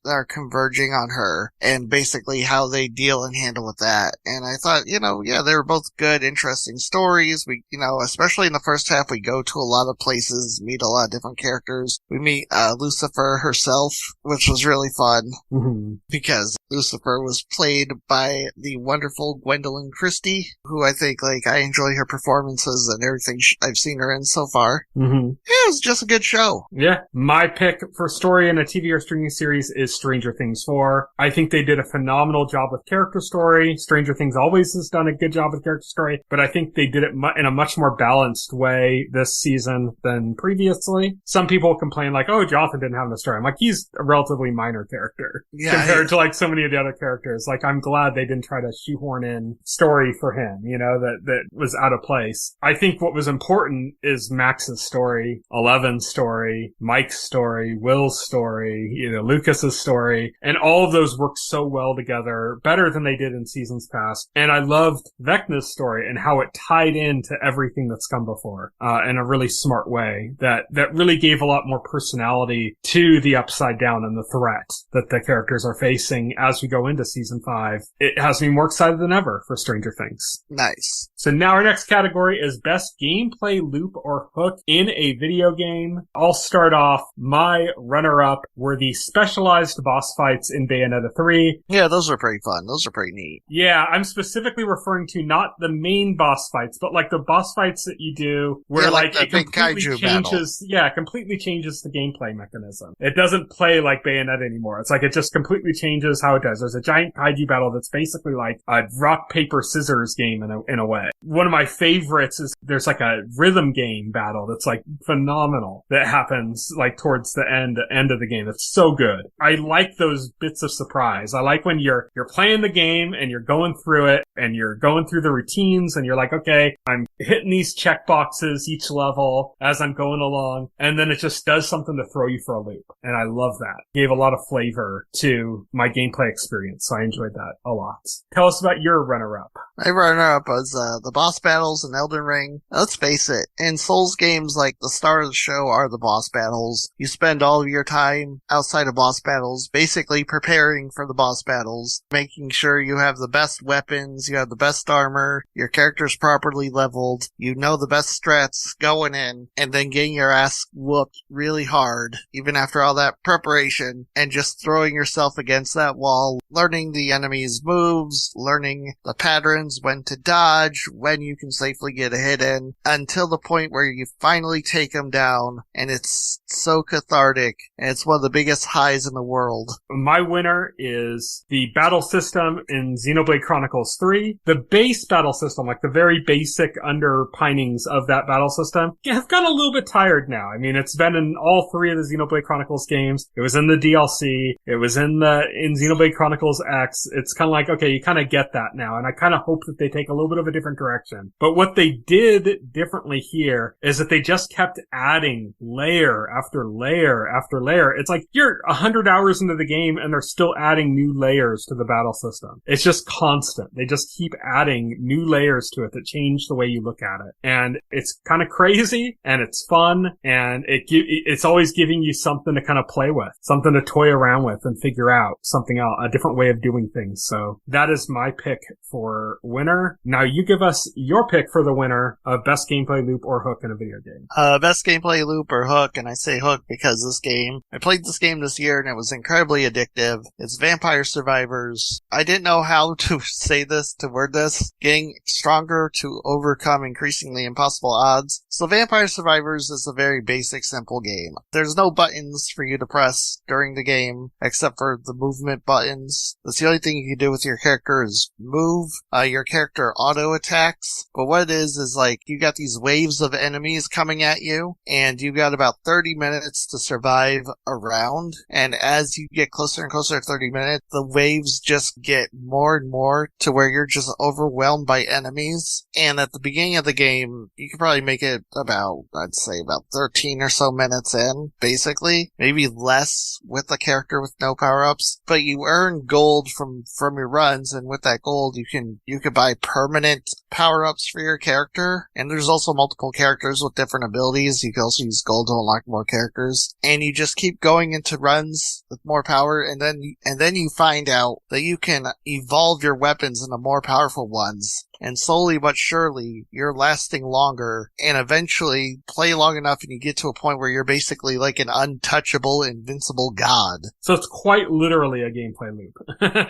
are converging on her, and basically how they deal and handle with that. And I thought, they were both good, interesting stories. We, especially in the first half, we go to a lot of places, meet a lot of different characters. We meet Lucifer herself, which was really fun, because Lucifer was played by the wonderful Gwendolyn Christie, who I think, I enjoy her performances and everything I've seen her in so far. Yeah, it was just a good show. Yeah. My pick for story in a TV or streaming series is Stranger Things 4. I think they did a phenomenal job with character story. Stranger Things always has done a good job with character story, but I think they did it in a much more balanced way this season than previously. Some people complain oh, Jonathan didn't have a story. I'm like, he's a relatively minor character compared to so many of the other characters. I'm glad they didn't try to shoehorn in story for him, that was out of place. I think what was important is Max's story, Eleven's story, Mike's story, Will's story, Lucas's story, and all of those worked so well together, better than they did in seasons past. And I loved Vecna's story and how it tied into everything that's come before, in a really smart way that really gave a lot more personality to the Upside Down and the threat that the characters are facing as we go into season 5. It has me more excited than ever for Stranger Things. Nice. So now our next category is best gameplay loop or hook in a video game. I'll start off. My runner-up were the specialized boss fights in Bayonetta 3. Yeah, those were pretty fun. Those are pretty neat. Yeah, I'm specifically referring to not the main boss fights, but the boss fights that you do where it completely changes. Yeah, completely changes the gameplay mechanism. It doesn't play like Bayonetta anymore. It's it just completely changes how it does. There's a giant kaiju battle that's basically like a rock, paper, scissors game in a way. One of my favorites is there's a rhythm game battle that's phenomenal that happens towards the end of the game. It's so good. I like those bits of surprise. I like when you're playing the game and you're going through it and you're going through the routines and you're okay, I'm hitting these check boxes each level as I'm going along, and then it just does something to throw you for a loop. And I love that. It gave a lot of flavor to my gameplay experience, so I enjoyed that a lot. Tell us about your runner-up. My runner-up was the boss battles in Elden Ring. Let's face it, in Souls games, the star of the show are the boss battles. You spend all of your time outside of boss battles basically preparing for the boss battles, making sure you have the best weapons, you have the best armor, your character's properly leveled, you know the best strats going in, and then getting your ass whooped really hard, even after all that preparation, and just throwing yourself against that wall, learning the enemy's moves, learning the patterns, when to dodge, when you can safely get a hit in, until the point where you finally take them down, and it's so cathartic, and it's one of the biggest highs in the world. My winner is the battle system in Xenoblade Chronicles 3. The base battle system, the very basic underpinnings of that battle system, have gotten a little bit tired now. I mean, it's been in all 3 of the Xenoblade Chronicles games. It was in the DLC. It was in Xenoblade Chronicles X. It's kind of okay, you kind of get that now, and I kind of hope that they take a little bit of a different direction. But what they did differently here is that they just kept adding layer after layer after layer. It's you're 100 hours into the game and they're still adding new layers to the battle system. It's just constant. They just keep adding new layers to it that change the way you look at it. And it's kind of crazy and it's fun, and it's always giving you something to kind of play with, something to toy around with and figure out something else, a different way of doing things. So that is my pick for winner. Now you give us your pick for the winner of best gameplay loop or hook in a video game. Best gameplay loop or hook, and I say hook because I played this game this year and it was incredibly addictive. It's Vampire Survivors. I didn't know how to say this, to word this. Getting stronger to overcome increasingly impossible odds. So Vampire Survivors is a very basic, simple game. There's no buttons for you to press during the game except for the movement button buttons. That's the only thing you can do with your character is move. Your character auto attacks. But what it is like you got these waves of enemies coming at you, and you've got about 30 minutes to survive a round. And as you get closer and closer to 30 minutes, the waves just get more and more to where you're just overwhelmed by enemies. And at the beginning of the game, you can probably make it about, I'd say about 13 or so minutes in, basically. Maybe less with the character with no power-ups. But you earn gold from your runs, and with that gold, you can buy permanent power-ups for your character. And there's also multiple characters with different abilities. You can also use gold to unlock more characters. And you just keep going into runs with more power, and then you find out that you can evolve your weapons into more powerful ones. And slowly but surely, you're lasting longer, and eventually play long enough and you get to a point where you're basically like an untouchable, invincible god. So it's quite literally a gameplay loop.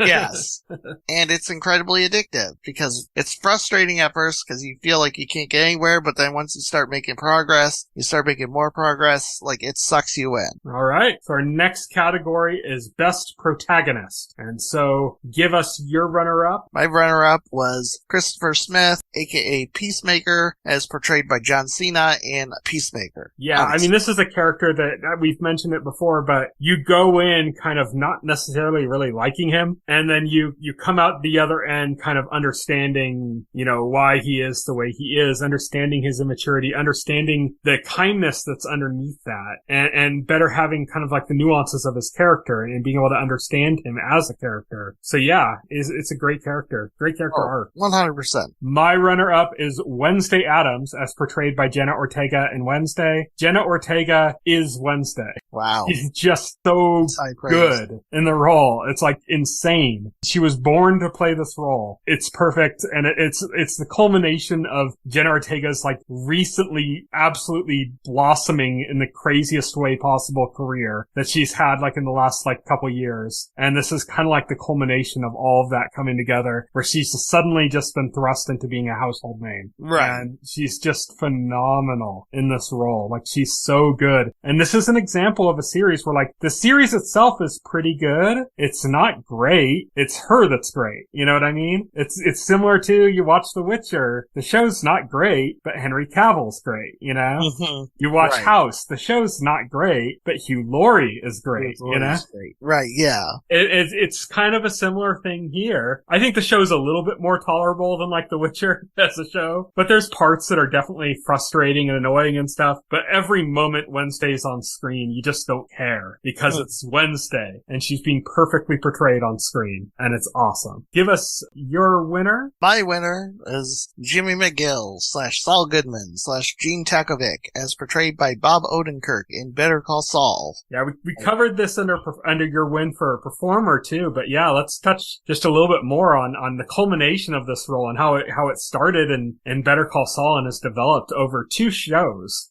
Yes. And it's incredibly addictive, because it's frustrating at first because you feel like you can't get anywhere, but then once you start making progress, you start making more progress, like it sucks you in. Alright, so our next category is Best Protagonist. And so, give us your runner-up. My runner-up was Christopher Smith, aka Peacemaker, as portrayed by John Cena in Peacemaker. Yeah, I mean, this is a character that we've mentioned it before, but you go in kind of not necessarily really liking him, and then you come out the other end kind of understanding, why he is the way he is, understanding his immaturity, understanding the kindness that's underneath that, and better having kind of like the nuances of his character and being able to understand him as a character. So yeah, it's a great character. Great character arc. 100%. My runner-up is Wednesday Addams, as portrayed by Jenna Ortega in Wednesday. Jenna Ortega is Wednesday. Wow. She's just so good in the role. It's like insane. She was born to play this role. It's perfect, and it's the culmination of Jenna Ortega's like recently absolutely blossoming in the craziest way possible career that she's had like in the last like couple years. And this is kind of like the culmination of all of that coming together, where she's suddenly just been thrust into being a household name. Right. And she's just phenomenal in this role. Like, she's so good. And this is an example of a series where, like, the series itself is pretty good. It's not great. It's her that's great. You know what I mean? It's similar to, you watch The Witcher. The show's not great, but Henry Cavill's great, Mm-hmm. You watch House. The show's not great, but Hugh Laurie is great, Great. Right, yeah. It's kind of a similar thing here. I think the show's a little bit more tolerable than like The Witcher as a show, but there's parts that are definitely frustrating and annoying and stuff. But every moment Wednesday's on screen, you just don't care because it's Wednesday and she's being perfectly portrayed on screen, and it's awesome. Give us your winner. My winner is Jimmy McGill / Saul Goodman / Gene Takovic, as portrayed by Bob Odenkirk in Better Call Saul. Yeah, we covered this under your win for a performer too, but yeah, let's touch just a little bit more on the culmination of this role and how it started in Better Call Saul and has developed over 2 shows.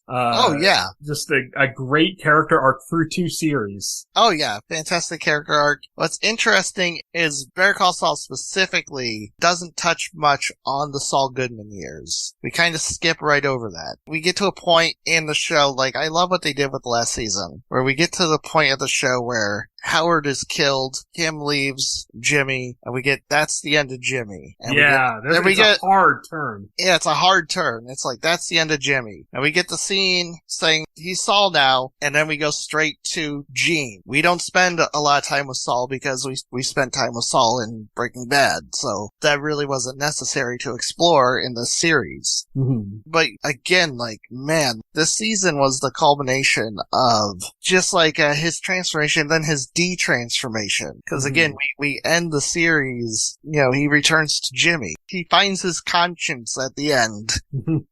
Just a great character arc through 2 series. Oh yeah, fantastic character arc. What's interesting is Better Call Saul specifically doesn't touch much on the Saul Goodman years. We kind of skip right over that. We get to a point in the show, like, I love what they did with the last season, where we get to the point of the show where Howard is killed, Kim leaves Jimmy, and that's the end of Jimmy. And it's a hard turn. Yeah, it's a hard turn. It's like, that's the end of Jimmy. And we get the scene saying he's Saul now, and then we go straight to Gene. We don't spend a lot of time with Saul because we spent time with Saul in Breaking Bad, so that really wasn't necessary to explore in this series. Mm-hmm. But again, like, man, this season was the culmination of just like his transformation, then his de-transformation. Because again, we end the series, he returns to Jimmy. He finds his conscience at the end.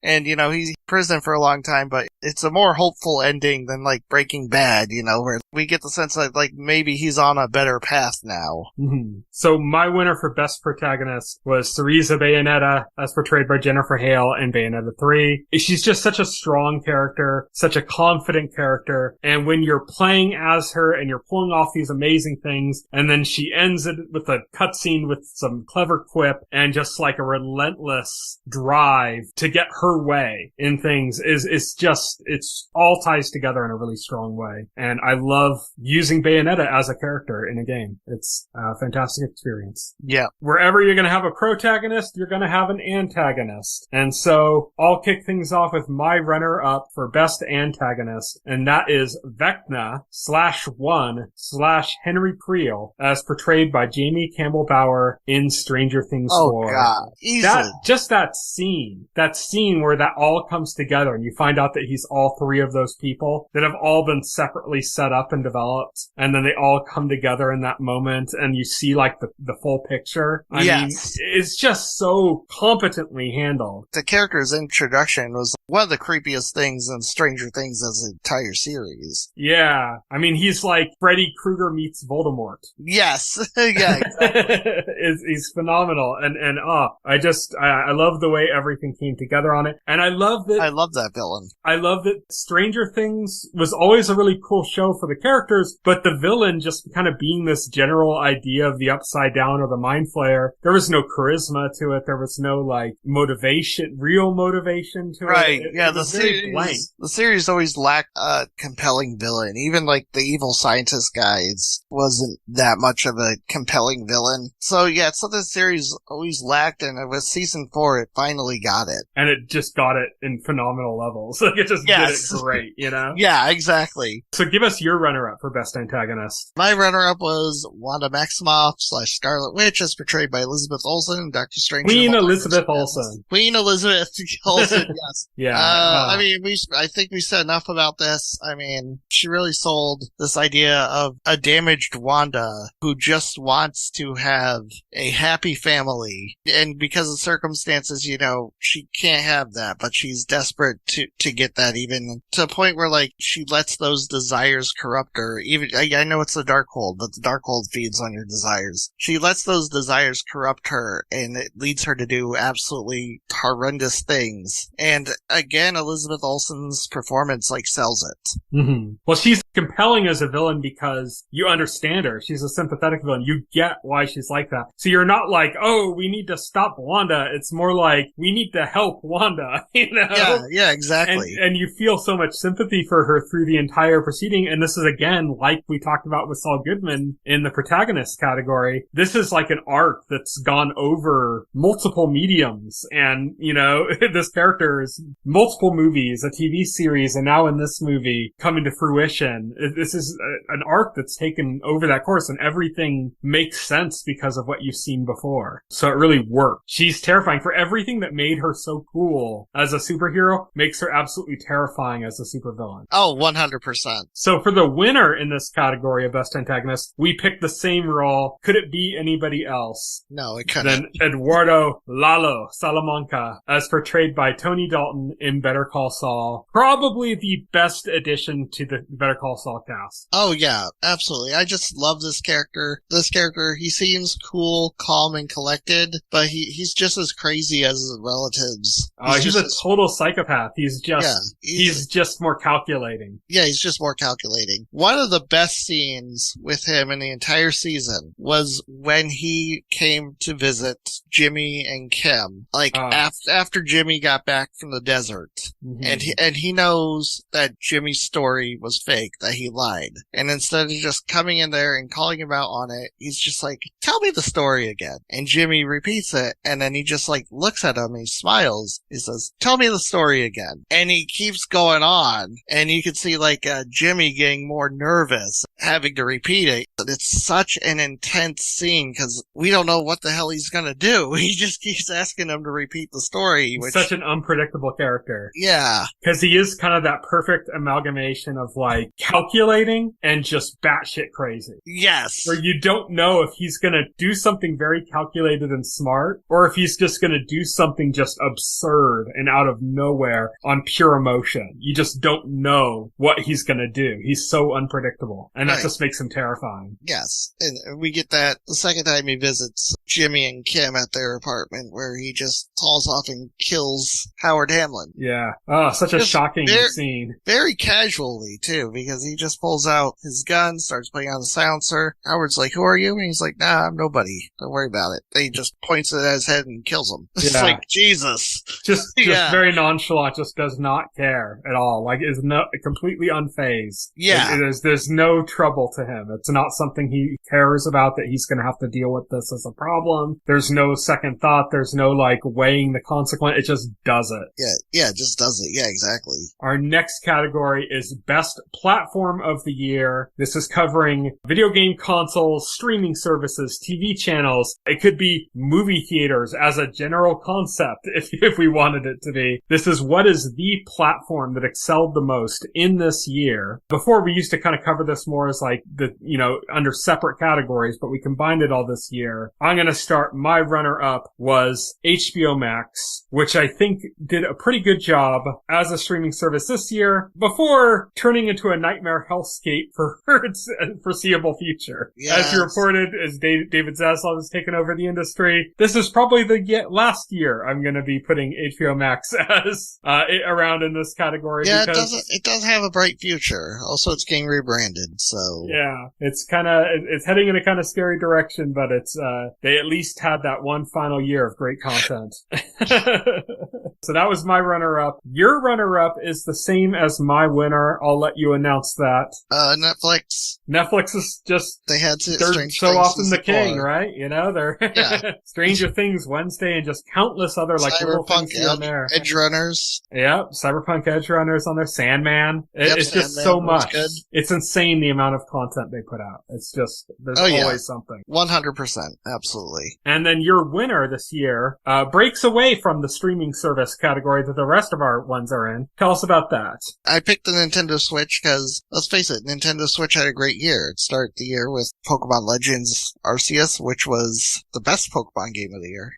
And, he's in prison for a long time, but it's a more hopeful ending than like Breaking Bad, where we get the sense that like maybe he's on a better path now. Mm-hmm. So my winner for Best Protagonist was Teresa Bayonetta, as portrayed by Jennifer Hale in Bayonetta 3. She's just such a strong character, such a confident character, and when you're playing as her and you're pulling off off these amazing things, and then she ends it with a cutscene with some clever quip and just like a relentless drive to get her way in things it's all ties together in a really strong way. And I love using Bayonetta as a character in a game. It's a fantastic experience. Yeah. Wherever you're going to have a protagonist, you're going to have an antagonist. And so I'll kick things off with my runner-up for best antagonist, and that is Vecna /1/Henry Creel, as portrayed by Jamie Campbell Bower in Stranger Things 4. Oh, God. Easily. That scene where that all comes together and you find out that he's all three of those people that have all been separately set up and developed, and then they all come together in that moment and you see like the full picture. I mean, it's just so competently handled. The character's introduction was one of the creepiest things in Stranger Things as an entire series. Yeah. I mean, he's like Freddy Krueger meets Voldemort. Yes. Yeah, exactly. He's phenomenal. And I love the way everything came together on it. And I love that villain. I love that Stranger Things was always a really cool show for the characters, but the villain just kind of being this general idea of the Upside Down or the Mind Flayer, there was no charisma to it. There was no like real motivation to it. Right. The series always lacked a compelling villain. Even like the evil scientist guys wasn't that much of a compelling villain. So yeah, it's something the series always lacked, and with season 4, it finally got it. And it just got it in phenomenal levels. Like it just did it great, you know? Yeah, exactly. So give us your runner-up for best antagonist. My runner-up was Wanda Maximoff /Scarlet Witch, as portrayed by Elizabeth Olsen in Doctor Strange. Queen Elizabeth Olsen. Queen Elizabeth Olsen, yes. Yeah. I mean, I think we said enough about this. I mean, she really sold this idea of a damaged Wanda who just wants to have a happy family. And because of circumstances, you know, she can't have that, but she's desperate to get that, even to a point where like she lets those desires corrupt her. Even, I know it's the Darkhold, but the Darkhold feeds on your desires. She lets those desires corrupt her, and it leads her to do absolutely horrendous things. And again, Elizabeth Olsen's performance like sells it. Mm-hmm. Well, she's compelling as a villain because you understand her. She's a sympathetic villain. You get why she's like that. So you're not like, oh, we need to stop Wanda. It's more like, we need to help Wanda, you know? Yeah, exactly. And you feel so much sympathy for her through the entire proceeding. And this is, again, like we talked about with Saul Goodman in the protagonist category. This is like an arc that's gone over multiple mediums. And, you know, this character is multiple movies, a TV series, and now in this movie coming to fruition. This is an arc that's taken over that course, and everything makes sense because of what you've seen before. So it really worked. She's terrifying. For everything that made her so cool as a superhero makes her absolutely terrifying as a supervillain. Oh, 100%. So for the winner in this category of best antagonist, we picked the same role. Could it be anybody else? No, it couldn't. Then Eduardo Lalo Salamanca, as portrayed by Tony Dalton in Better Call Saul. Probably the best addition to the Better Call Saul cast. Oh yeah, absolutely. I just love this character. He seems cool, calm, and collected, but he's just as crazy as his relatives. He's a total psychopath. He's just more calculating. Yeah, he's just more calculating. One of the best scenes with him in the entire season was when he came to visit Jimmy and Kim. Like after Jimmy got back from the desert, mm-hmm. and he knows that Jimmy's story was fake, that he lied. And instead of just coming in there and calling him out on it, he's just like, tell me the story again. And Jimmy repeats it, and then he just like looks at him and he smiles. He says, tell me the story again. And he keeps going on, and you can see like Jimmy getting more nervous, having to repeat it. But it's such an intense scene because we don't know what the hell he's gonna do. He just keeps asking him to repeat the story. Such an unpredictable character. Yeah. Because he is kind of that perfect amalgamation of like calculating and just batshit crazy. Yes. Where you don't know if he's gonna do something very calculated and smart, or if he's just gonna do something just absurd and out of nowhere on pure emotion. You just don't know what he's gonna do. He's so unpredictable. And that just makes him terrifying. Yes. And we get that the second time he visits Jimmy and Kim at their apartment where he just hauls off and kills Howard Hamlin. Yeah. Oh, such a shocking scene. Very casually, too, because he just pulls out his gun, starts putting on the silencer. Howard's like, who are you? And he's like, nah, I'm nobody. Don't worry about it. He just points it at his head and kills him. It's like, Jesus. Just very nonchalant, just does not care at all. Like, is completely unfazed. Yeah. There's no trouble to him. It's not something he cares about, that he's gonna have to deal with this as a problem. There's no second thought. There's no, like, weighing the consequence. It just does it. Yeah, it just does it. Yeah, exactly. Our next category is Best Platform of the Year. This is covering video game consoles, streaming services, TV channels. It could be movie theaters as a general concept, if we wanted it to be. This is what is the platform that excelled the most in this year. Before, we used to kind of cover this more as like under separate categories, but we combined it all this year. I'm going to start. My runner-up was HBO Max, which I think did a pretty good job as a streaming service this year before turning into a nightmare hellscape for its foreseeable future. Yes. As you reported, as David Zaslav has taken over the industry, this is probably the last year I'm going to be putting HBO Max as around in this category. Yeah, it does have a bright future. Also, it's getting rebranded, so yeah, it's heading in a kind of scary direction, but it's they at least had that one final year of great content. So that was my runner-up. Your runner-up is the same as my winner. I'll let you announce that. Netflix. Netflix is just... They had to... They're so often the king, right? You know, they're... Yeah. Stranger Things Wednesday and just countless other, like, little things here and there. Edge Runners. Yep. Cyberpunk Edge Runners on there. Sandman. It's just so much. Good. It's insane the amount of content they put out. It's just... There's always something. 100%. Absolutely. And then your winner this year breaks away from the streaming service category that the rest of our ones are in. Tell us about that. I picked the Nintendo Switch because, let's face it, Nintendo Switch had a great year. It started the year with Pokemon Legends Arceus, which was the best Pokemon game of the year.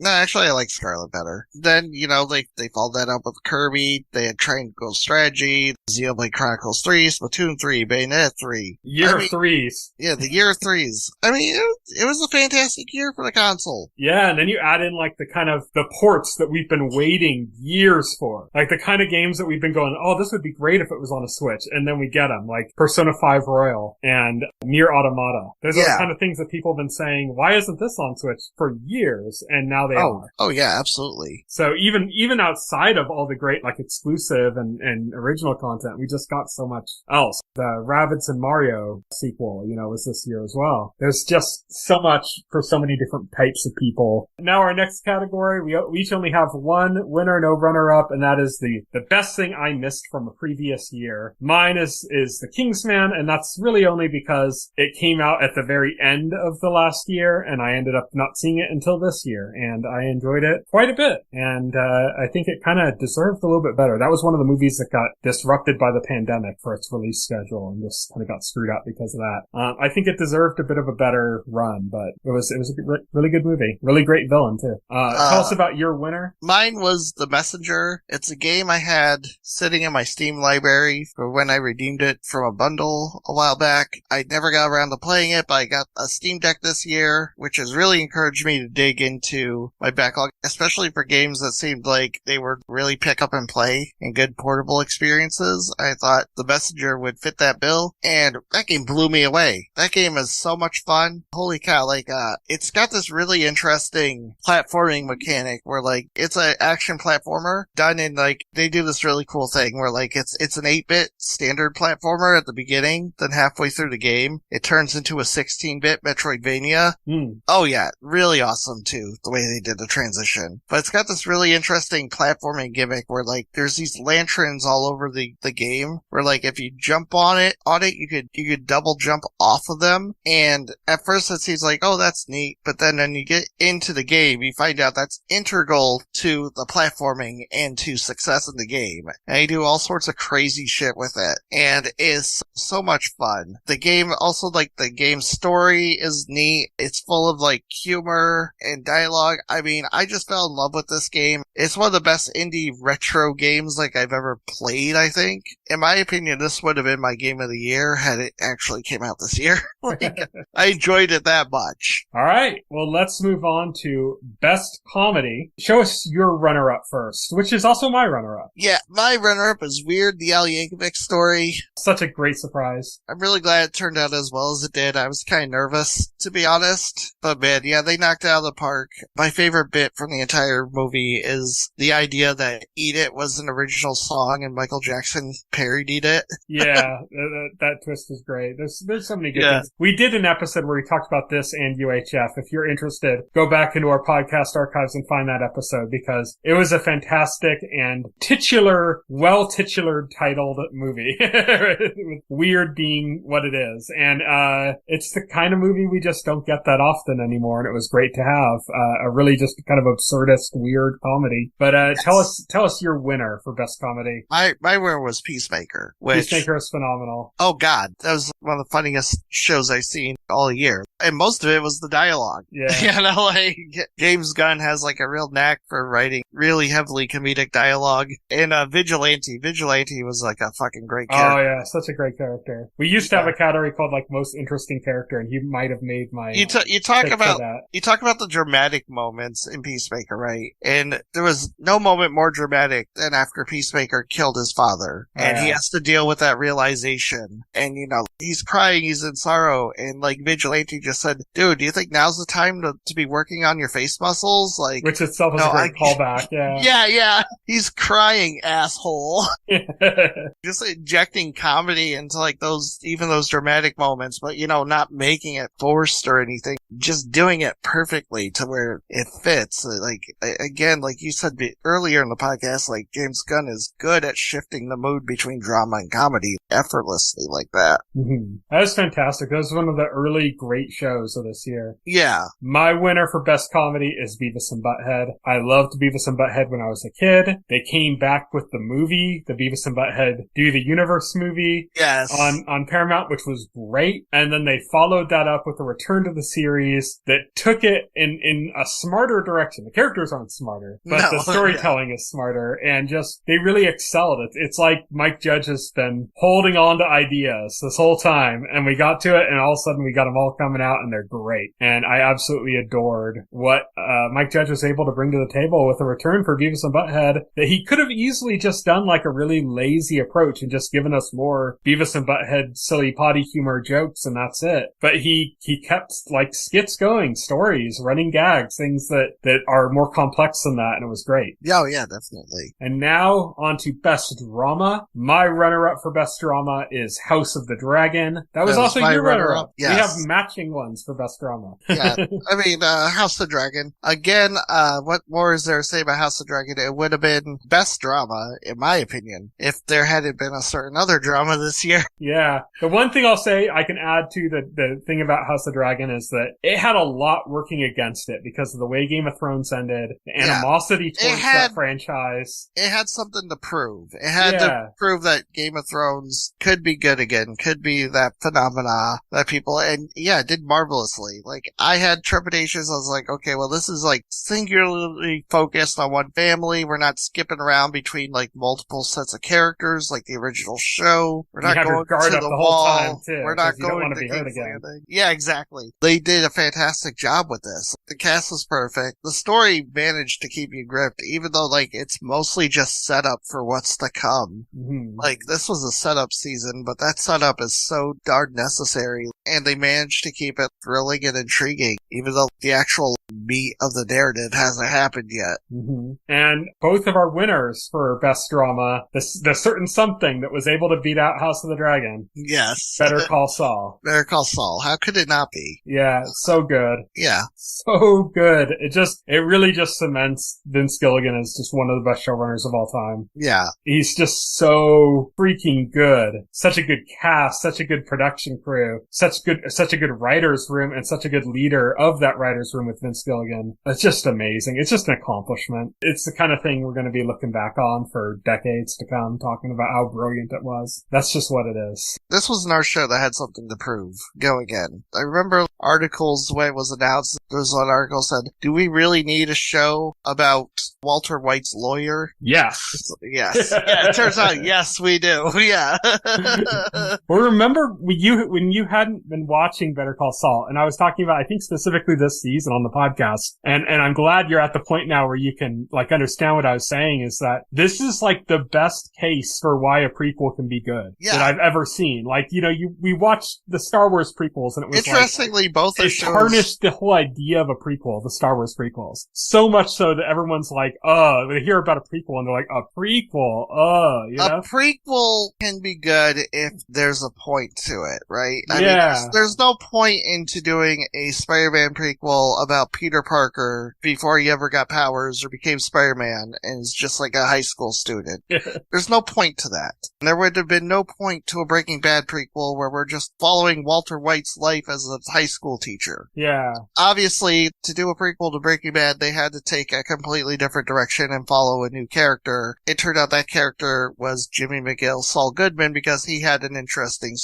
No, actually, I like Scarlet better. Then, they followed that up with Kirby. They had Triangle Strategy, Xenoblade Chronicles 3, Splatoon 3, Bayonetta 3. Year of threes. Yeah, the year of threes. I mean, it was a fantastic year for the console. Yeah, and then you add in, like, the kind of the ports that we've been waiting years for. Like, the kind of games that we've been going, oh, this would be great if it was on a Switch. And then we get them, like Persona 5 Royal and Nier Automata. Those are the kind of things that people have been saying, why isn't this on Switch for years? And now they are. Oh, yeah, absolutely. So even outside of all the great, like, exclusive and original content, we just got so much else. The Rabbids and Mario sequel, was this year as well. There's just so much for so many different types of people. Now our next category, we each only have one winner, no runner-up, and that is the best thing I missed from a previous year. Mine is The Kingsman, and that's really only because it came out at the very end of the last year, and I ended up not seeing it until this year, and I enjoyed it quite a bit, and I think it kind of deserved a little bit better. That was one of the movies that got disrupted by the pandemic for its release schedule, and just kind of got screwed up because of that. I think it deserved a bit of a better run, but it was a really good movie. Really great villain, too. Tell us about your winner. Mine was The Messenger. It's a game I had sitting in my Steam library for when I redeemed it from a bundle a while back. I never got around to playing it, but I got a Steam Deck this year, which has really encouraged me to dig into my backlog, especially for games that seemed like they were really pick up and play and good portable experiences. I thought The Messenger would fit that bill, and that game blew me away. That game is so much fun. Holy cow, it's got this really interesting platforming mechanic where, it's an action platformer done in, they do this really cool thing where, it's an 8-bit standard platformer at the beginning, then halfway through the game, it turns into a 16-bit Metroidvania. Oh yeah, really awesome too, the way they did the transition. But it's got this really interesting platforming gimmick where, there's these lanterns all over the game where, if you jump on it, you could double jump off of them, and at first it seems like, oh, that's neat, but then when you get into the game, you find out that's integral to the platforming and to success in the game. And you do all sorts of crazy shit with it, and it's so much fun. The game also, the game story is neat. It's full of, humor and dialogue. I mean, I just fell in love with this game. It's one of the best indie retro games, I've ever played, I think. In my opinion, this would have been my game of the year had it actually came out this year. I enjoyed it that much. All right. Well, let's move on to Best Comedy. Show us your runner-up first, which is also my runner-up. Yeah, my runner-up is Weird, the Al Yankovic story. Such a great surprise. I'm really glad it turned out as well as it did. I was kind of nervous, to be honest. But man, yeah, they knocked it out of the park. My favorite bit from the entire movie is the idea that Eat It was an original song and Michael Jackson parodied it. Yeah, that twist was great. There's so many good things. We did an episode where we talked about this and UHF. If you're interested, go back into our podcast archives and find that episode because it was a fantastic and well-titular titled movie. With Weird being what it is. And it's the kind of movie we just don't get that often anymore, and it was great to have a really just kind of absurdist, weird comedy. But yes. Tell us your winner for Best Comedy. My winner was Peacemaker. Peacemaker is phenomenal. Oh God, that was one of the funniest shows I've seen all year. And most of it was the dialogue. Yeah. You know, like, James Gunn has like a real knack for writing really heavily comedic dialogue. And Vigilante was like a fucking great character. Oh yeah, such a great character. We used to have a category called like most interesting character, and he might have made my you talk about the dramatic moments in Peacemaker, right? And there was no moment more dramatic than after Peacemaker killed his father. And he has to deal with that realization. And you know, he's crying, he's in sorrow, and like Vigilante just said, dude, do you think now's the time to be working on your face muscles? Like, which itself is a great callback, yeah. Yeah. He's crying, asshole. Just injecting comedy into like those dramatic moments, but you know, not making it forced or anything. Just doing it perfectly to where it fits. Like, again, like you said earlier in the podcast, like James Gunn is good at shifting the mood between drama and comedy effortlessly like that. Mm-hmm. That was fantastic. That was one of the early great shows of this year. Yeah. My winner for Best Comedy is Beavis and Butthead. I loved Beavis and Butthead when I was a kid. They came back with the movie, the Beavis and Butthead Do the Universe movie. Yes. On Paramount, which was great. And then they followed that up with a return to the series that took it in a smarter direction. The characters aren't smarter, but the storytelling is smarter, and just, they really excelled. It's like Mike Judge has been holding on to ideas this whole time, and we got to it, and all of a sudden we got them all coming out, and they're great. And I absolutely adored what Mike Judge was able to bring to the table with a return for Beavis and Butthead, that he could have easily just done like a really lazy approach and just given us more Beavis and Butthead silly potty humor jokes, and that's it. But he kept like skits going, stories, running gags, things that are more complex than that, and it was great. Oh yeah, definitely. And now on to Best Drama. My runner-up for Best Drama is House of the Dragon. That was also your runner-up. Yes. We have matching ones for Best Drama. Yeah, I mean, House of the Dragon. Again, what more is there to say about House of the Dragon? It would have been Best Drama, in my opinion, if there hadn't been a certain other drama this year. Yeah. The one thing I'll say I can add to the thing about House of the Dragon is that it had a lot working against it because of the way Game of Thrones ended, the animosity towards that franchise. It had something to prove. It had to prove that Game of Thrones could be good again, could be that phenomena that people, and it did marvelously. Like, I had trepidations. I was like, okay, well, this is like singularly focused on one family. We're not skipping around between like multiple sets of characters like the original show. We're not going to the wall. Whole time too, we're not going to be hurt again. Yeah, exactly. They did a fantastic job with this. The cast was perfect. The story managed to keep you gripped, even though like it's mostly just set up for what's to come. Mm-hmm. Like, this was a setup season, but that setup is so darn necessary, and they managed to keep it thrilling and intriguing, even though the actual meat of the narrative hasn't happened yet. Mm-hmm. And both of our winners for Best Drama, the certain something that was able to beat out House of the Dragon. Yes. Better Call Saul. Better Call Saul. How could it not be? Yeah, so good. Yeah. So good. It really just cements Vince Gilligan as just one of the best showrunners of all time. Yeah. He's just so freaking good. Such a good cast, such a good production crew, such a good writer's room, and such a good leader of that writer's room with Vince Gilligan. It's just amazing. It's just an accomplishment. It's the kind of thing we're going to be looking back on for decades to come, talking about how brilliant it was. That's just what it is. This was an art show that had something to prove. Go again. I remember articles when it was announced, there's one article said, do we really need a show about Walter White's lawyer? Yes. Yes. Yeah, it turns out, yes, we do. Yeah. Well, remember when you hadn't been watching Better Call Saul, and I was talking about, I think specifically this season on the podcast, and I'm glad you're at the point now where you can, like, understand what I was saying, is that this is, like, the best case for why a prequel can be good that I've ever seen. Like, you know, we watched the Star Wars prequels, and it was interestingly, both it tarnished the whole idea of a prequel, the Star Wars prequels. So much so that everyone's like, they hear about a prequel and they're like, a prequel, you know? A prequel can be good if there's a point to it, right? I mean, there's no point into doing a Spider-Man prequel about Peter Parker before he ever got powers or became Spider-Man and is just like a high school student. There's no point to that. And there would have been no point to a Breaking Bad prequel where we're just following Walter White's life as a high school teacher. Yeah. Obviously, to do a prequel to Breaking Bad, they had to take a completely different direction and follow a new character. It turned out that character was Jimmy McGill, Saul Goodman, because he had an interesting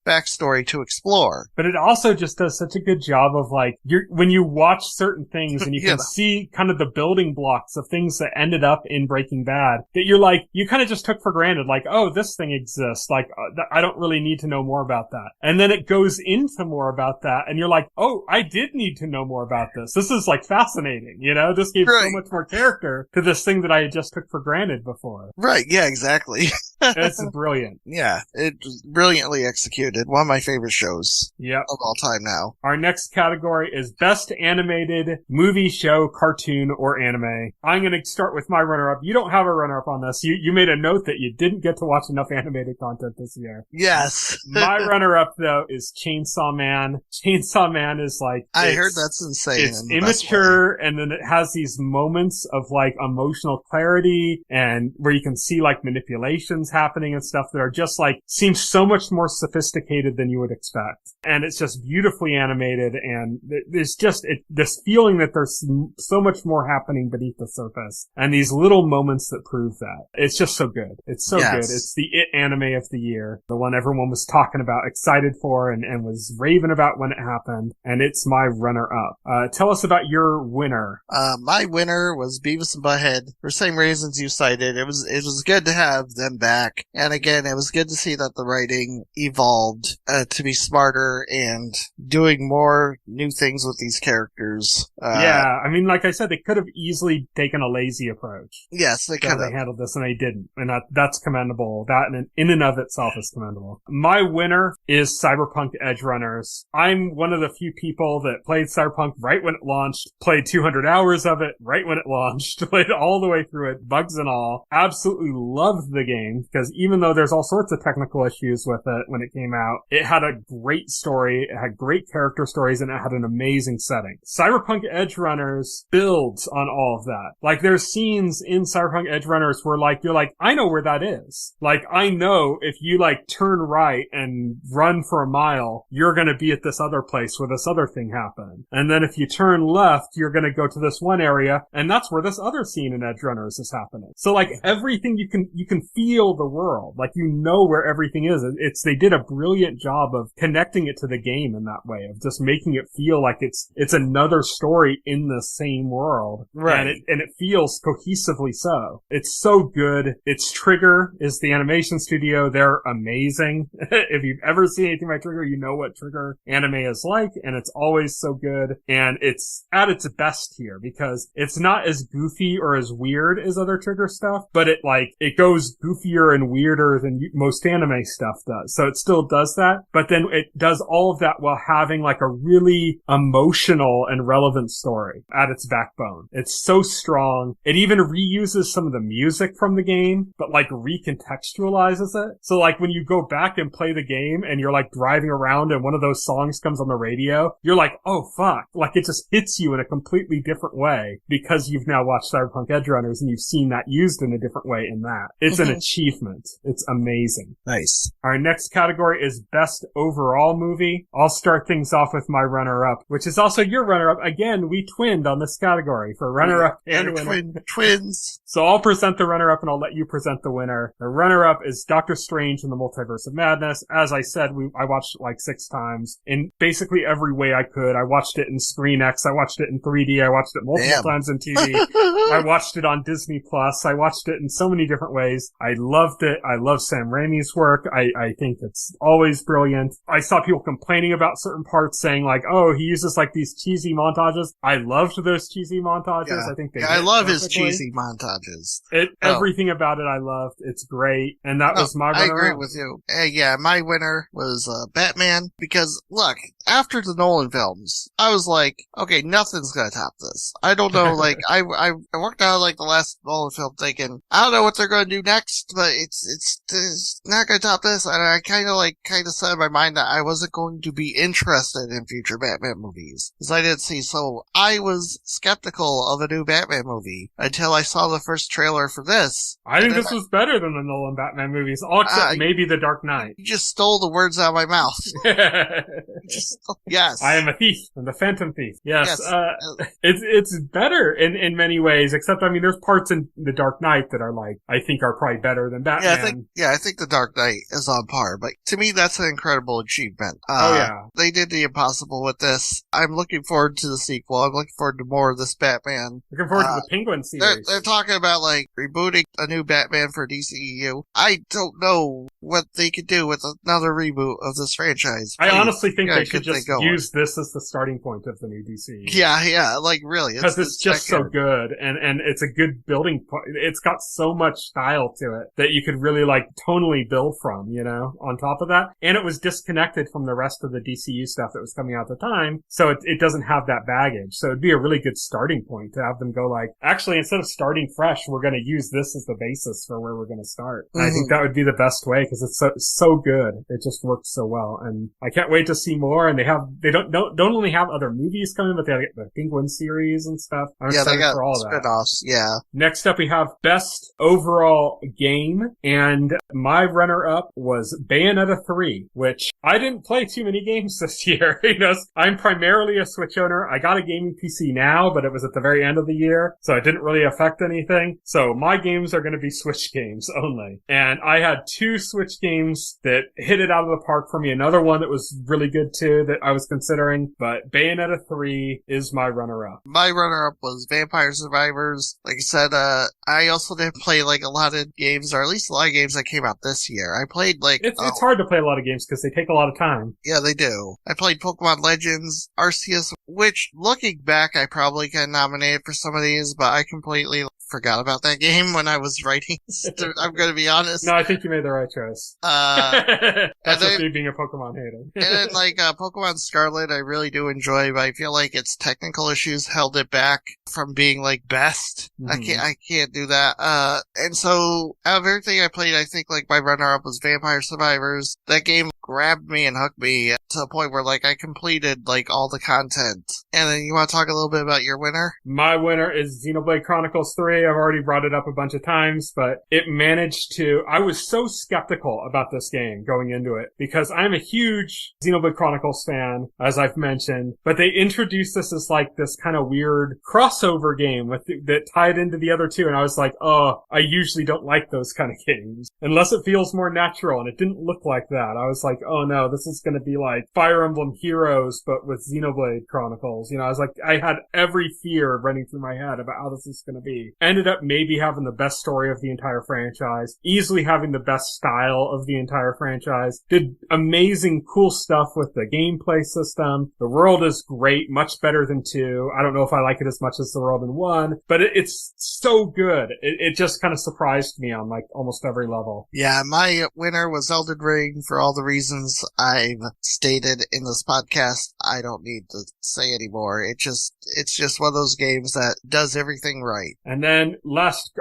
backstory to explore. But it also just does such a good job of, like, when you watch certain things and you can see kind of the building blocks of things that ended up in Breaking Bad, that you're like, you kind of just took for granted, like, oh, this thing exists. Like, I don't really need to know more about that. And then it goes into more about that, and you're like, oh, I did need to know more about this. This is, like, fascinating, you know? This gave so much more character to this thing that I just took for granted before. Right, yeah, exactly. It's brilliant. Yeah, it was brilliantly executed. One of my favorite shows of all time now. Our next category is Best Animated Movie, Show, Cartoon, or Anime. I'm going to start with my runner-up. You don't have a runner-up on this. You made a note that you didn't get to watch enough animated content this year. Yes. My runner-up, though, is Chainsaw Man. Chainsaw Man is like... I heard that's insane. It's immature, and then it has these moments of, like, emotional clarity, and where you can see, like, manipulations happening and stuff that are just, like, seems so much more sophisticated than you would expect. And it's just beautifully animated, and there's just this feeling that there's so much more happening beneath the surface. And these little moments that prove that. It's just so good. It's so good. It's the It anime of the year. The one everyone was talking about, excited for, and was raving about when it happened. And it's my runner-up. Tell us about your winner. My winner was Beavis and Butthead for the same reasons you cited. It was good to have them back. And again, it was good to see that the writing evolved to be smarter and doing more new things with these characters. I mean, like I said, they could have easily taken a lazy approach. Yes, they could have. They handled this, and they didn't. And that's commendable. That in and of itself is commendable. My winner is Cyberpunk Edgerunners. I'm one of the few people that played Cyberpunk right when it launched, played 200 hours of it right when it launched, played all the way through it, bugs and all. Absolutely loved the game, because even though there's all sorts of technical issues with it when it came out, it had a great story, it had great character stories, and it had an amazing setting. Cyberpunk Edgerunners builds on all of that. Like, there's scenes in Cyberpunk Edgerunners where, like, you're like, I know where that is. Like, I know if you, like, turn right and run for a mile, you're gonna be at this other place where this other thing happened. And then if you turn left, you're gonna go to this one area, and that's where this other scene in Edgerunners is happening. So, like, everything you can feel the world. Like, you know where everything is. They did a brilliant job of connecting it to the game in that way, of just making it feel like it's another story in the same world. Right. And it feels cohesively so. It's so good. It's Trigger is the animation studio. They're amazing. If you've ever seen anything by Trigger, you know what Trigger anime is like, and it's always so good. And it's at its best here because it's not as goofy or as weird as other Trigger stuff, but it goes goofier and weirder than most anime stuff does. So it still does that, but then it does all of that while having like a really emotional and relevant story at its backbone. It's so strong. It even reuses some of the music from the game, but like recontextualizes it. So like when you go back and play the game and you're like driving around and one of those songs comes on the radio, you're like, oh fuck. Like it just hits you in a completely different way because you've now watched Cyberpunk Edgerunners and you've seen that used in a different way in that. It's an achievement. It's amazing. Nice. Our next category is Best Overall Movie. I'll start things off with my runner-up, which is also your runner-up. Again, we twinned on this category for runner-up and winner. Twins. So I'll present the runner-up and I'll let you present the winner. The runner-up is Doctor Strange in the Multiverse of Madness. As I said, I watched it like 6 times in basically every way I could. I watched watched it in Screen X. I watched it in 3D. I watched it multiple times in TV. I watched it on Disney Plus. I watched it in so many different ways. I loved it. I love Sam Raimi's work. I think it's always brilliant. I saw people complaining about certain parts saying like, oh, he uses like these cheesy montages. I loved those cheesy montages. Yeah. I think I love his cheesy montages. Everything about it I loved. It's great. And that was my winner. I agree with you. Yeah, my winner was Batman because, look, after the Nolan films, I was like, okay, nothing's gonna top this. I don't know, like, I worked out like the last Nolan film thinking, I don't know what they're gonna do next, but it's not gonna top this. And I kind of set in my mind that I wasn't going to be interested in future Batman movies because I didn't see. So I was skeptical of a new Batman movie until I saw the first trailer for this. I think this was better than the Nolan Batman movies, all except maybe The Dark Knight. You just stole the words out of my mouth. Yes. I am a thief. I'm the Phantom Thief. Yes. It's better in many ways, except, I mean, there's parts in The Dark Knight that are like, I think are probably better than Batman. I think The Dark Knight is on par, but to me, that's an incredible achievement. They did the impossible with this. I'm looking forward to the sequel. I'm looking forward to more of this Batman. Looking forward to the Penguin series. They're talking about, like, rebooting a new Batman for DCEU. I don't know what they could do with another reboot of this franchise. I honestly think they should just use this as the starting point of the new DCEU. Yeah, like, really. Because it's just so good, and it's a good building point. It's got so much style to it that you could really, like, tonally build from, you know, on top of that. And it was disconnected from the rest of the DCU stuff that was coming out at the time, so it doesn't have that baggage. So it'd be a really good starting point to have them go like, actually, instead of starting fresh, we're going to use this as the basis for where we're going to start. Mm-hmm. I think that would be the best way because it's so good. It just works so well, and I can't wait to see more. And they don't only have other movies coming, but they have the Penguin series and stuff. I'm excited for all that. Spin-offs, yeah. Next up, we have Best Overall Game, and my runner-up was Bayonetta 3, which I didn't play too many games this year. You know, I'm primarily a Switch owner. I got a gaming PC now, but it was at the very end of the year, so it didn't really affect anything. So my games are going to be Switch games only. And I had 2 Switch games that hit it out of the park for me. Another one that was really good too that I was considering, but Bayonetta 3 is my runner-up. My runner-up was Vampire Survivors. Like I said, I also didn't play like a lot of games, or at least a lot of games that came out this year. I played like... It's hard to play a lot of games because they take a lot of time. Yeah, they do. I played Pokemon Legends, Arceus, which, looking back, I probably got nominated for some of these, but I completely forgot about that game when I was writing. I'm going to be honest. No, I think you made the right choice. That's just me being a Pokemon hater. And then, like, Pokemon Scarlet, I really do enjoy, but I feel like its technical issues held it back from being, like, best. Mm-hmm. I can't do that. And so, out of everything I played, I think, like, my runner-up was Vampire Survivors. That game grabbed me and hooked me to the point where, like, I completed, like, all the content. And then you want to talk a little bit about your winner? My winner is Xenoblade Chronicles 3. I've already brought it up a bunch of times, but it managed to... I was so skeptical about this game going into it because I'm a huge Xenoblade Chronicles fan, as I've mentioned, but they introduced this as like this kind of weird crossover game that tied into the other two, and I was like, oh, I usually don't like those kind of games unless it feels more natural, and it didn't look like that. I was like, oh no, this is going to be like Fire Emblem Heroes, but with Xenoblade Chronicles. You know, I was like, I had every fear running through my head about how this is going to be. Ended up maybe having the best story of the entire franchise, easily having the best style of the entire franchise, did amazing cool stuff with the gameplay system. The world is great, much better than 2. I don't know if I like it as much as the world in 1, but it's so good. It just kind of surprised me on like almost every level. Yeah, my winner was Elden Ring for all the reasons I've stated in this podcast. I don't need to say anymore. It's just one of those games that does everything right. And then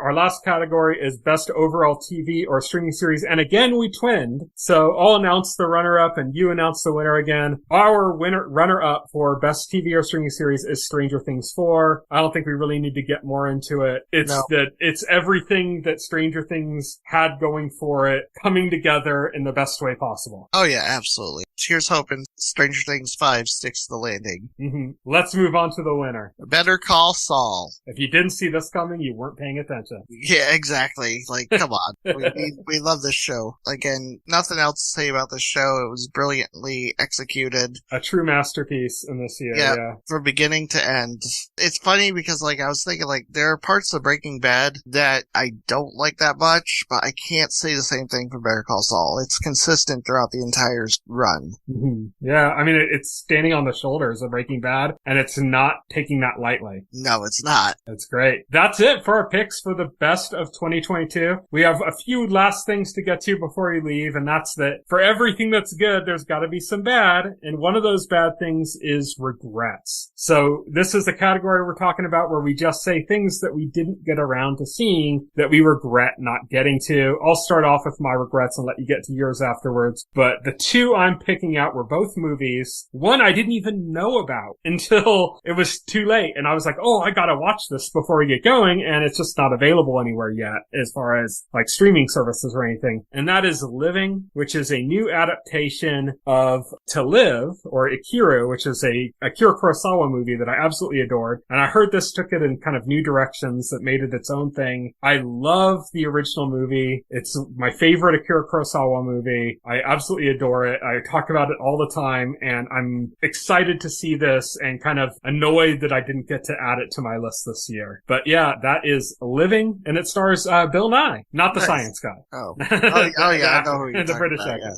our last category is Best Overall TV or Streaming Series. And again, we twinned. So I'll announce the runner-up and you announce the winner again. Our runner-up for Best TV or Streaming Series is Stranger Things 4. I don't think we really need to get more into it. It's everything that Stranger Things had going for it, coming together in the best way possible. Oh yeah, absolutely. Here's hoping Stranger Things 5 sticks the landing. Mm-hmm. Let's move on to the winner. Better Call Saul. If you didn't see this coming, you weren't paying attention. Yeah, exactly. Like, come on. We love this show. Again, nothing else to say about this show. It was brilliantly executed. A true masterpiece in this year. Yeah. From beginning to end. It's funny because, like, I was thinking, like, there are parts of Breaking Bad that I don't like that much, but I can't say the same thing for Better Call Saul. It's consistent throughout the entire run. Mm-hmm. Yeah, I mean, it's standing on the shoulders of Breaking Bad, and it's not taking that lightly. No, it's not. That's great. That's it for our picks for the best of 2022. We have a few last things to get to before we leave, and that's that for everything that's good, there's got to be some bad, and one of those bad things is regrets. So this is the category we're talking about where we just say things that we didn't get around to seeing that we regret not getting to. I'll start off with my regrets and let you get to yours afterwards, but the two I'm picking out were both movies. One I didn't even know about until it was too late, and I was like, oh, I gotta watch this before we get going, and it's just not available anywhere yet as far as like streaming services or anything. And that is Living, which is a new adaptation of To Live, or Ikiru, which is a Akira Kurosawa movie that I absolutely adored. And I heard this took it in kind of new directions that made it its own thing. I love the original movie. It's my favorite Akira Kurosawa movie. I absolutely adore it. I talk about it all the time, and I'm excited to see this and kind of annoyed that I didn't get to add it to my list this year. But yeah, that is Living, and it stars Bill Nye, not the science guy. Oh yeah, I know who you're the British about, actor.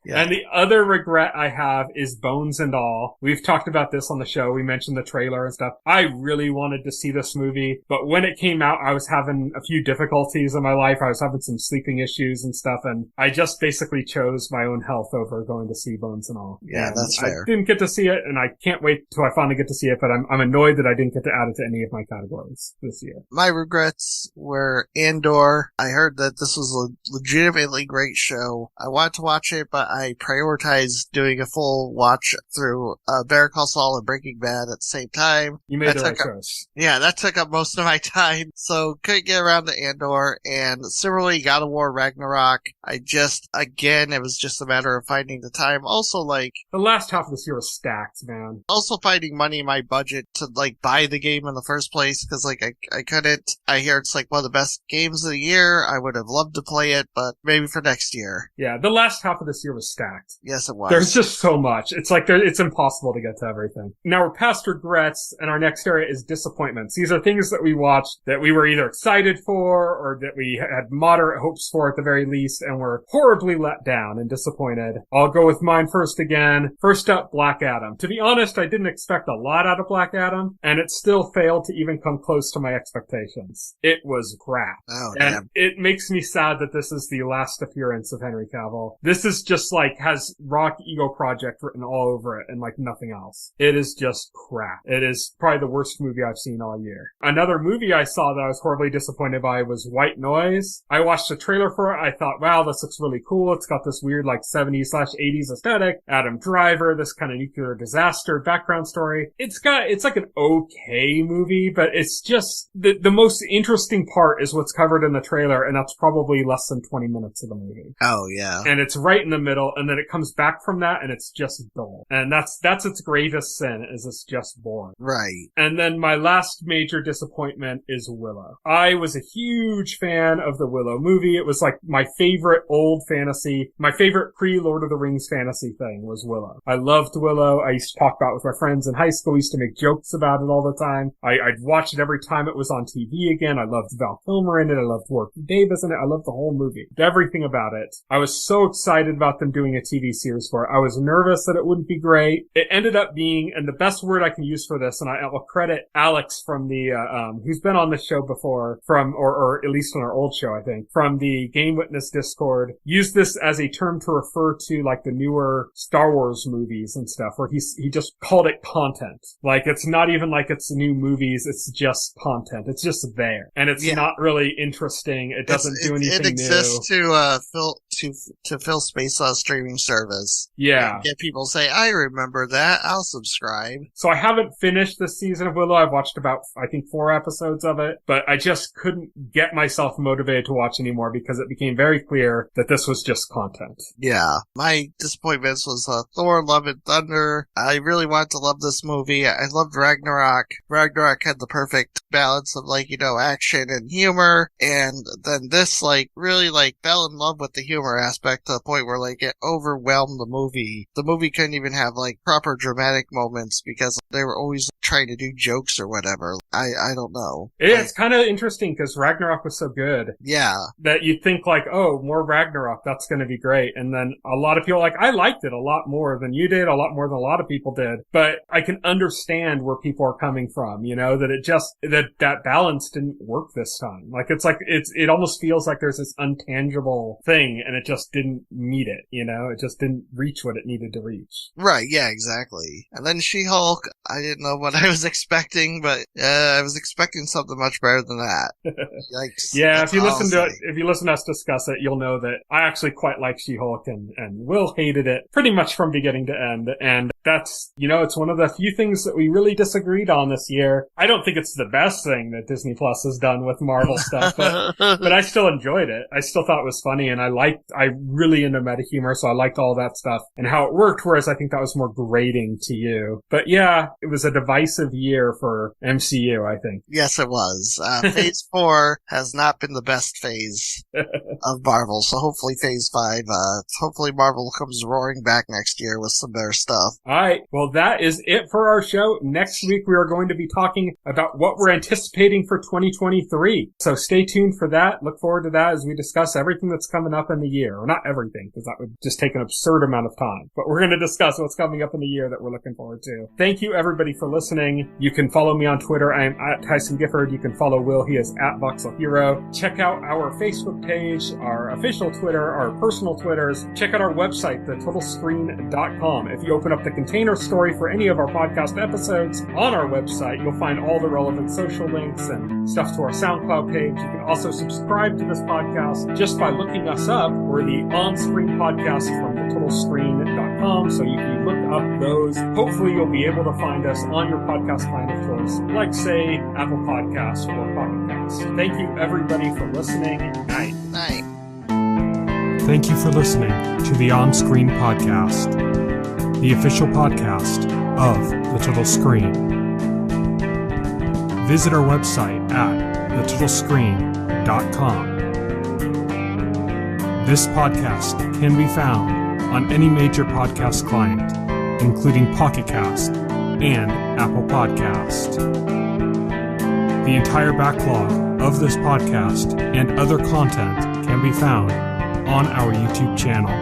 Yeah. And the other regret I have is Bones and All. We've talked about this on the show. We mentioned the trailer and stuff. I really wanted to see this movie, but when it came out, I was having a few difficulties in my life. I was having some sleeping issues and stuff, and I just basically chose my own health over going to see Bones and All. Yeah, and that's fair. I didn't get to see it, and I can't wait till I finally get to see it, but I'm annoyed that I didn't get to add it to any of my categories this year. My regrets were Andor. I heard that this was a legitimately great show. I wanted to watch it, but I prioritized doing a full watch through Better Call Saul and Breaking Bad at the same time. You made the right choice. Yeah, that took up most of my time, so couldn't get around to Andor. And similarly, God of War Ragnarok. It was just a matter of finding the time. Also, like, the last half of this year was stacked, man. Also finding money in my budget to, like, buy the game in the first place, because, like, I couldn't. I hear it's, like, one of the best games of the year. I would have loved to play it, but maybe for next year. Yeah, the last half of this year was stacked. Yes, it was. There's just so much. It's like, it's impossible to get to everything. Now we're past regrets, and our next area is disappointments. These are things that we watched that we were either excited for, or that we had moderate hopes for at the very least, and were horribly let down and disappointed. I'll go with mine first again. First up, Black Adam. To be honest, I didn't expect a lot out of Black Adam, and it still failed to even come close to my expectations. It was crap. Oh, and damn. it makes me sad that this is the last appearance of Henry Cavill. This is just like, has Rock Ego Project written all over it and like nothing else. It is just crap. It is probably the worst movie I've seen all year. Another movie I saw that I was horribly disappointed by was White Noise. I watched the trailer for it. I thought, wow, this looks really cool. It's got this weird like 70s/80s aesthetic. Adam Driver, this kind of nuclear disaster background story. It's like an okay movie, but it's just the most interesting part is what's covered in the trailer, and that's probably less than 20 minutes of the movie. Oh, yeah. And it's right in the middle, and then it comes back from that, and it's just dull. And that's its gravest sin, is it's just boring. Right. And then my last major disappointment is Willow. I was a huge fan of the Willow movie. It was like my favorite old fantasy, my favorite pre-Lord of the Rings fantasy thing was Willow. I loved Willow. I used to talk about it with my friends in high school. We used to make jokes about it all the time. I'd watch it every time it was on TV again. I loved Val Kilmer in it. I loved Warwick Davis in it. I loved the whole movie. Everything about it. I was so excited about them doing a TV series for it. I was nervous that it wouldn't be great. It ended up being, and the best word I can use for this, and I will credit Alex from the, who's been on this show before, or at least on our old show, I think, from the Game Witness Discord, used this as a term to refer to like the newer Star Wars movies and stuff, where he just called it content. Like, it's not even like it's new movies, it's just content. It's just there. And it's not really interesting. It doesn't do anything new. It exists to fill space on a streaming service. Yeah. And get people to say, I remember that, I'll subscribe. So I haven't finished this season of Willow. I've watched about, I think, 4 episodes of it, but I just couldn't get myself motivated to watch anymore because it became very clear that this was just content. Yeah. My disappointments was Thor, Love and Thunder, sooner. I really wanted to love this movie. I loved Ragnarok. Ragnarok had the perfect balance of, like, you know, action and humor, and then this, like, really, like, fell in love with the humor aspect to the point where, like, it overwhelmed the movie. The movie couldn't even have, like, proper dramatic moments because they were always trying to do jokes or whatever. I don't know. It's kind of interesting because Ragnarok was so good. Yeah. That you think like, oh, more Ragnarok, that's going to be great. And then a lot of people like, I liked it a lot more than you did, a lot more than a lot of people did. But I can understand where people are coming from, you know, that it just, that balance didn't work this time. Like, it almost feels like there's this untangible thing and it just didn't meet it, you know, it just didn't reach what it needed to reach. Right, yeah, exactly. And then She-Hulk, I didn't know what I was expecting, but I was expecting something much better than that. Yikes. Yeah, if you listen to us discuss it, you'll know that I actually quite like She-Hulk and Will hated it pretty much from beginning to end. And that's, you know, it's one of the few things that we really disagreed on this year. I don't think it's the best thing that Disney Plus has done with Marvel stuff, but I still enjoyed it. I still thought it was funny, and I really into meta humor, so I liked all that stuff and how it worked, whereas I think that was more grating to you. But yeah, it was a divisive year for MCU, I think. Yes, it was. Phase 4 has not been the best phase of Marvel, so hopefully Phase 5, hopefully Marvel comes roaring back next year with some better stuff. Alright, well that is it for our show. Next week we are going to be talking about what we're anticipating for 2023. So stay tuned for that. Look forward to that as we discuss everything that's coming up in the year. Or not everything, because that would just take an absurd amount of time. But we're going to discuss what's coming up in the year that we're looking forward to. Thank you everybody for listening. You can follow me on Twitter. I am at Tyson Gifford. You can follow Will. He is at Voxel Hero. Check out our Facebook page, our official Twitter, our personal Twitters. Check out our website, thetotalscreen.com. If you open up the container story for any of our podcast episodes on our website, you'll find all the relevant social links and stuff to our SoundCloud page. You can also subscribe to this podcast just by looking us up. We're the OnScreen podcast from thetotalscreen.com, so you can look up those. Hopefully you'll be able to find us on your podcast client of choice, like, say, Apple Podcasts or Pocket Casts. Thank you, everybody, for listening. Night. Night. Thank you for listening to the On-Screen Podcast, the official podcast of The Total Screen. Visit our website at thetotalscreen.com. This podcast can be found on any major podcast client, including Pocket Cast and Apple Podcast. The entire backlog of this podcast and other content can be found on our YouTube channel.